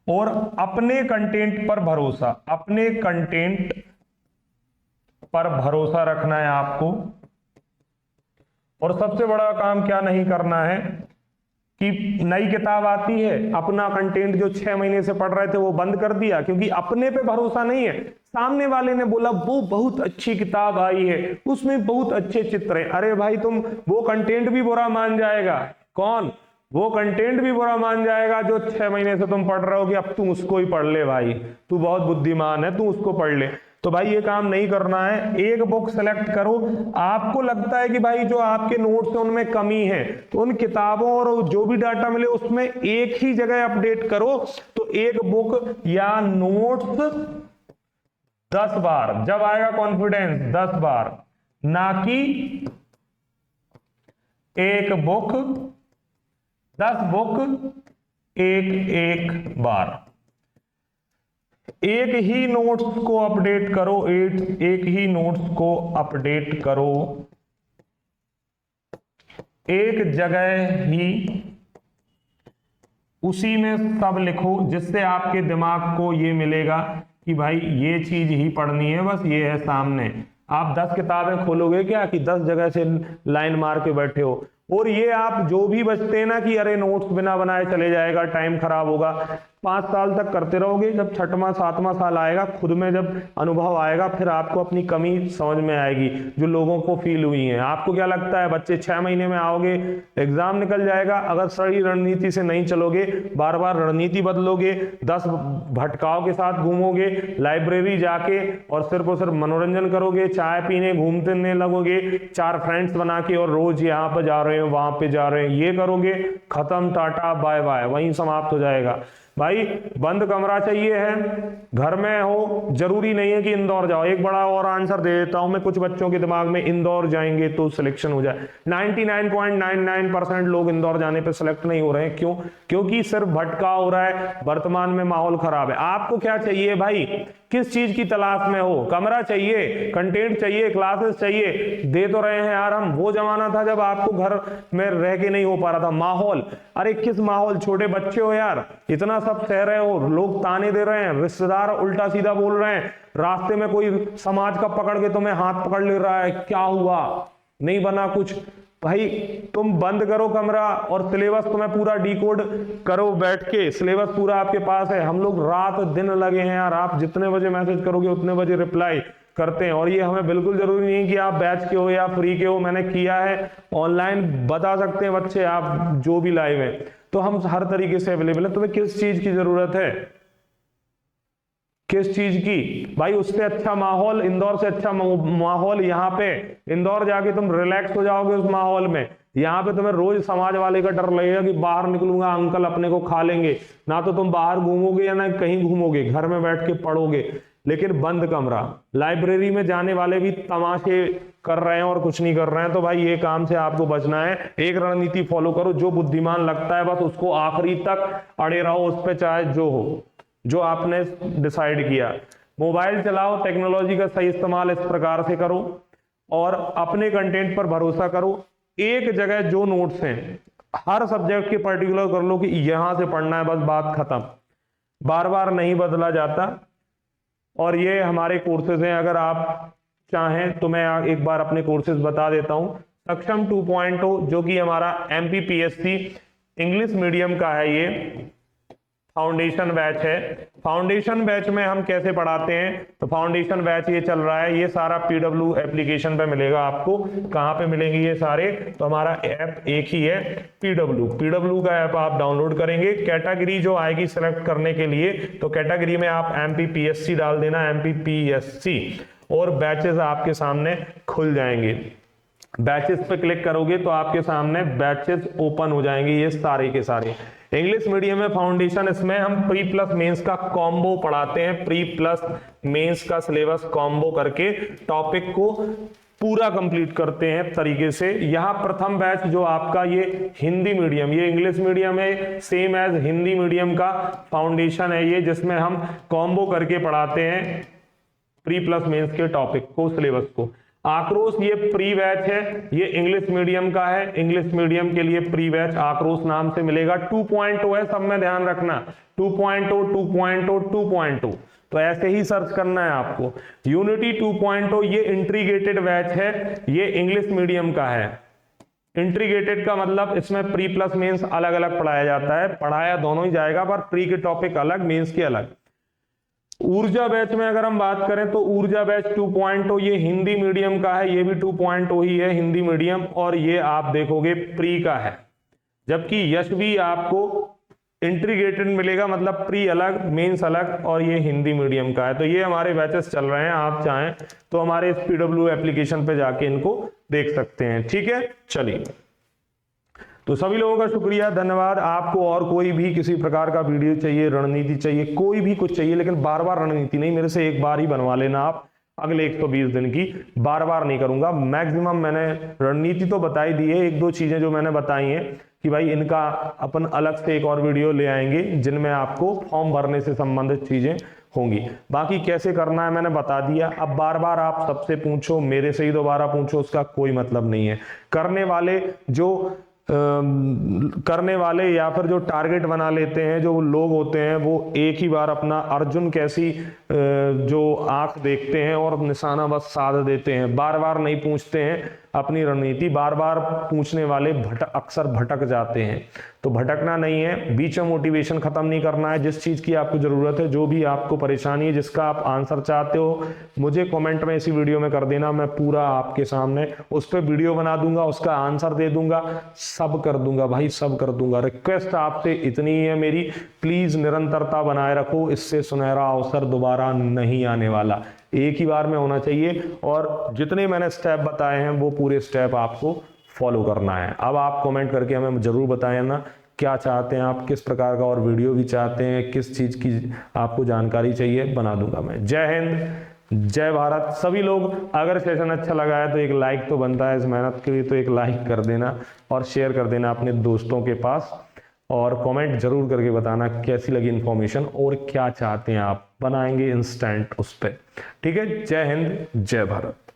और अपने कंटेंट पर भरोसा, अपने कंटेंट पर भरोसा रखना है आपको। और सबसे बड़ा काम क्या नहीं करना है कि नई किताब आती है, अपना कंटेंट जो 6 महीने से पढ़ रहे थे वो बंद कर दिया, क्योंकि अपने पे भरोसा नहीं है। सामने वाले ने बोला वो बहुत अच्छी किताब आई है, उसमें बहुत अच्छे चित्र हैं। अरे भाई, तुम वो कंटेंट भी बुरा मान जाएगा। कौन? वो कंटेंट भी बुरा मान जाएगा जो 6 महीने से तुम पढ़ रहे हो कि अब तुम उसको ही पढ़ ले भाई, तू बहुत बुद्धिमान है, तू उसको पढ़ ले। तो भाई ये काम नहीं करना है। एक बुक सेलेक्ट करो। आपको लगता है कि भाई जो आपके नोट्स हैं उनमें कमी है, तो उन किताबों और जो भी डाटा मिले उसमें एक ही जगह अपडेट करो। तो एक बुक या नोट्स 10 बार, जब आएगा कॉन्फिडेंस 10 बार, ना कि एक बुक 10 बुक एक बार। एक ही नोट्स को अपडेट करो, एक ही नोट्स को अपडेट करो, एक जगह ही, उसी में सब लिखो, जिससे आपके दिमाग को ये मिलेगा कि भाई ये चीज ही पढ़नी है, बस ये है सामने। आप 10 किताबें खोलोगे क्या कि 10 जगह से लाइन मार के बैठे हो? और ये आप जो भी बचते हैं ना कि अरे नोट्स बिना बनाए चले जाएगा, टाइम खराब होगा, 5 साल तक करते रहोगे। जब 6वां 7वां साल आएगा, खुद में जब अनुभव आएगा, फिर आपको अपनी कमी समझ में आएगी जो लोगों को फील हुई है। आपको क्या लगता है बच्चे 6 महीने में आओगे, एग्जाम निकल जाएगा? अगर सही रणनीति से नहीं चलोगे, बार बार रणनीति बदलोगे, 10 भटकाव के साथ घूमोगे, लाइब्रेरी जाके और सिर्फ मनोरंजन करोगे, चाय पीने घूमने लगोगे 4 फ्रेंड्स बना के, और रोज यहाँ पर जा रहे हो वहां पे जा रहे हैं, ये करोगे, खत्म, टाटा बाय बाय, वहीं समाप्त हो जाएगा। भाई बंद कमरा चाहिए है, घर में हो, जरूरी नहीं है कि इंदौर जाओ। एक बड़ा और आंसर दे देता हूं मैं, कुछ बच्चों के दिमाग में इंदौर जाएंगे तो सिलेक्शन हो जाए। 99.99% लोग इंदौर जाने पे सिलेक्ट नहीं हो रहे हैं। क्यों? क्योंकि सिर्फ भटकाव हो रहा है, वर्तमान में माहौल खराब है। आपको क्या चाहिए भाई? किस चीज की तलाश में हो? कमरा चाहिए, कंटेंट चाहिए, क्लासेस चाहिए, दे तो रहे हैं यार हम। वो जमाना था जब आपको घर में रह के नहीं हो पा रहा था। माहौल, अरे किस माहौल, छोटे बच्चे हो यार, इतना सब सह रहे हो, लोग ताने दे रहे हैं, रिश्तेदार उल्टा सीधा बोल रहे हैं, रास्ते में कोई समाज का पकड़ के तुम्हें हाथ पकड़ ले रहा है, क्या हुआ, नहीं बना कुछ। भाई तुम बंद करो कमरा और सिलेबस तुम्हें पूरा डिकोड करो बैठ के, सिलेबस पूरा आपके पास है। हम लोग रात दिन लगे हैं यार, आप जितने बजे मैसेज करोगे उतने बजे रिप्लाई, करते हैं। और ये हमें बिल्कुल जरूरी नहीं कि आप बैच के हो या फ्री के हो, मैंने किया है ऑनलाइन, बता सकते हैं बच्चे आप जो भी लाइव है, तो हम हर तरीके से अवेलेबल है। तुम्हें किस चीज की जरूरत है, किस चीज की भाई, उससे अच्छा माहौल, इंदौर से अच्छा माहौल यहाँ पे, इंदौर जाके तुम रिलैक्स हो जाओगे उस माहौल में। यहाँ पे तुम्हें रोज समाज वाले का डर लगेगा कि बाहर निकलूंगा अंकल अपने को खा लेंगे, ना तो तुम बाहर घूमोगे या ना कहीं घूमोगे, घर में बैठ के पढ़ोगे, लेकिन बंद कमरा। लाइब्रेरी में जाने वाले भी तमाशे कर रहे हैं और कुछ नहीं कर रहे हैं। तो भाई ये काम से आपको बचना है। एक रणनीति फॉलो करो, जो बुद्धिमान लगता है बस उसको आखिरी तक अड़े रहो उस पर, चाहे जो हो, जो आपने डिसाइड किया। मोबाइल चलाओ, टेक्नोलॉजी का सही इस्तेमाल इस प्रकार से करो और अपने कंटेंट पर भरोसा करो। एक जगह जो नोट्स हैं हर सब्जेक्ट के पर्टिकुलर कर लो कि यहां से पढ़ना है, बस बात खत्म, बार बार नहीं बदला जाता। और ये हमारे कोर्सेज हैं, अगर आप चाहें तो मैं एक बार अपने कोर्सेज बता देता हूं। सक्षम 2.0 जो कि हमारा MPPSC इंग्लिश मीडियम का है, ये फाउंडेशन बैच है। फाउंडेशन बैच में हम कैसे पढ़ाते हैं, तो फाउंडेशन बैच ये चल रहा है, ये सारा PW एप्लीकेशन पे मिलेगा आपको। कहाँ पे मिलेंगे ये सारे, तो हमारा ऐप एक ही है, PW का ऐप आप डाउनलोड करेंगे। कैटेगरी जो आएगी सिलेक्ट करने के लिए, तो कैटेगरी में आप MPPSC डाल देना, MPPSC, और बैचेस आपके सामने खुल जाएंगे। बैचेस पे क्लिक करोगे तो आपके सामने बैचेस ओपन हो जाएंगे, ये सारे के सारे। इंग्लिश मीडियम में फाउंडेशन, इसमें हम प्री प्लस मेंस का कॉम्बो पढ़ाते हैं। प्री प्लस मेंस का सिलेबस कॉम्बो करके टॉपिक को पूरा कंप्लीट करते हैं तरीके से। यहाँ प्रथम बैच जो आपका ये हिंदी मीडियम, ये इंग्लिश मीडियम है, सेम एज हिंदी मीडियम का फाउंडेशन है ये, जिसमें हम कॉम्बो करके पढ़ाते हैं प्री प्लस मेंस के टॉपिक को, सिलेबस को। आक्रोश ये प्री बैच है, ये इंग्लिश मीडियम का है, इंग्लिश मीडियम के लिए प्री बैच आक्रोश नाम से मिलेगा। 2.0 है, सब में ध्यान रखना, 2.0 2.0 2.0, तो ऐसे ही सर्च करना है आपको। यूनिटी 2.0 ये इंटीग्रेटेड बैच है, ये इंग्लिश मीडियम का है। इंटीग्रेटेड का मतलब इसमें प्री प्लस मेंस अलग अलग पढ़ाया जाता है, पढ़ाया दोनों ही जाएगा पर प्री के टॉपिक अलग, मेंस के अलग। ऊर्जा बैच में अगर हम बात करें तो ऊर्जा बैच 2.0 ये हिंदी मीडियम का है, ये भी 2.0 ही है हिंदी मीडियम, और ये आप देखोगे प्री का है। जबकि यश भी आपको इंटीग्रेटेड मिलेगा, मतलब प्री अलग मेंस अलग, और ये हिंदी मीडियम का है। तो ये हमारे बैचेस चल रहे हैं, आप चाहें तो हमारे इस PW एप्लीकेशन पे जाके इनको देख सकते हैं। ठीक है, चलिए, तो सभी लोगों का शुक्रिया, धन्यवाद। आपको और कोई भी किसी प्रकार का वीडियो चाहिए, रणनीति चाहिए, कोई भी कुछ चाहिए, लेकिन बार बार रणनीति नहीं, मेरे से एक बार ही बनवा लेना आप, अगले 120 दिन की, बार बार नहीं करूंगा। मैक्सिमम मैंने रणनीति तो बताई दी है, एक दो चीजें जो मैंने बताई हैं कि भाई इनका अपन अलग से एक और वीडियो ले आएंगे जिनमें आपको फॉर्म भरने से संबंधित चीजें होंगी। बाकी कैसे करना है मैंने बता दिया। अब बार बार आप सबसे पूछो, मेरे से ही दोबारा पूछो, उसका कोई मतलब नहीं है। करने वाले या फिर जो टारगेट बना लेते हैं, जो लोग होते हैं, वो एक ही बार अपना अर्जुन कैसी जो आंख देखते हैं और निशाना बस साध देते हैं, बार बार नहीं पूछते हैं अपनी रणनीति। बार बार पूछने वाले अक्सर भटक जाते हैं। तो भटकना नहीं है, बीच में मोटिवेशन खत्म नहीं करना है। जिस चीज की आपको जरूरत है, जो भी आपको परेशानी है, जिसका आप आंसर चाहते हो, मुझे कमेंट में इसी वीडियो में कर देना, मैं पूरा आपके सामने उस पर वीडियो बना दूंगा, उसका आंसर दे दूंगा, सब कर दूंगा भाई, सब कर दूंगा। रिक्वेस्ट आपसे इतनी ही है मेरी, प्लीज निरंतरता बनाए रखो, इससे सुनहरा अवसर दोबारा नहीं आने वाला, एक ही बार में होना चाहिए। और जितने मैंने स्टेप बताए हैं वो पूरे स्टेप आपको फॉलो करना है। अब आप कमेंट करके हमें जरूर बताएं ना, क्या चाहते हैं आप, किस प्रकार का और वीडियो भी चाहते हैं, किस चीज की आपको जानकारी चाहिए, बना दूंगा मैं। जय हिंद, जय भारत। सभी लोग, अगर सेशन अच्छा लगा है तो एक लाइक तो बनता है, इस मेहनत के लिए तो एक लाइक कर देना और शेयर कर देना अपने दोस्तों के पास, और कमेंट जरूर करके बताना कैसी लगी इन्फॉर्मेशन और क्या चाहते हैं आप, बनाएंगे इंस्टेंट उस पर। ठीक है, जय हिंद, जय भारत।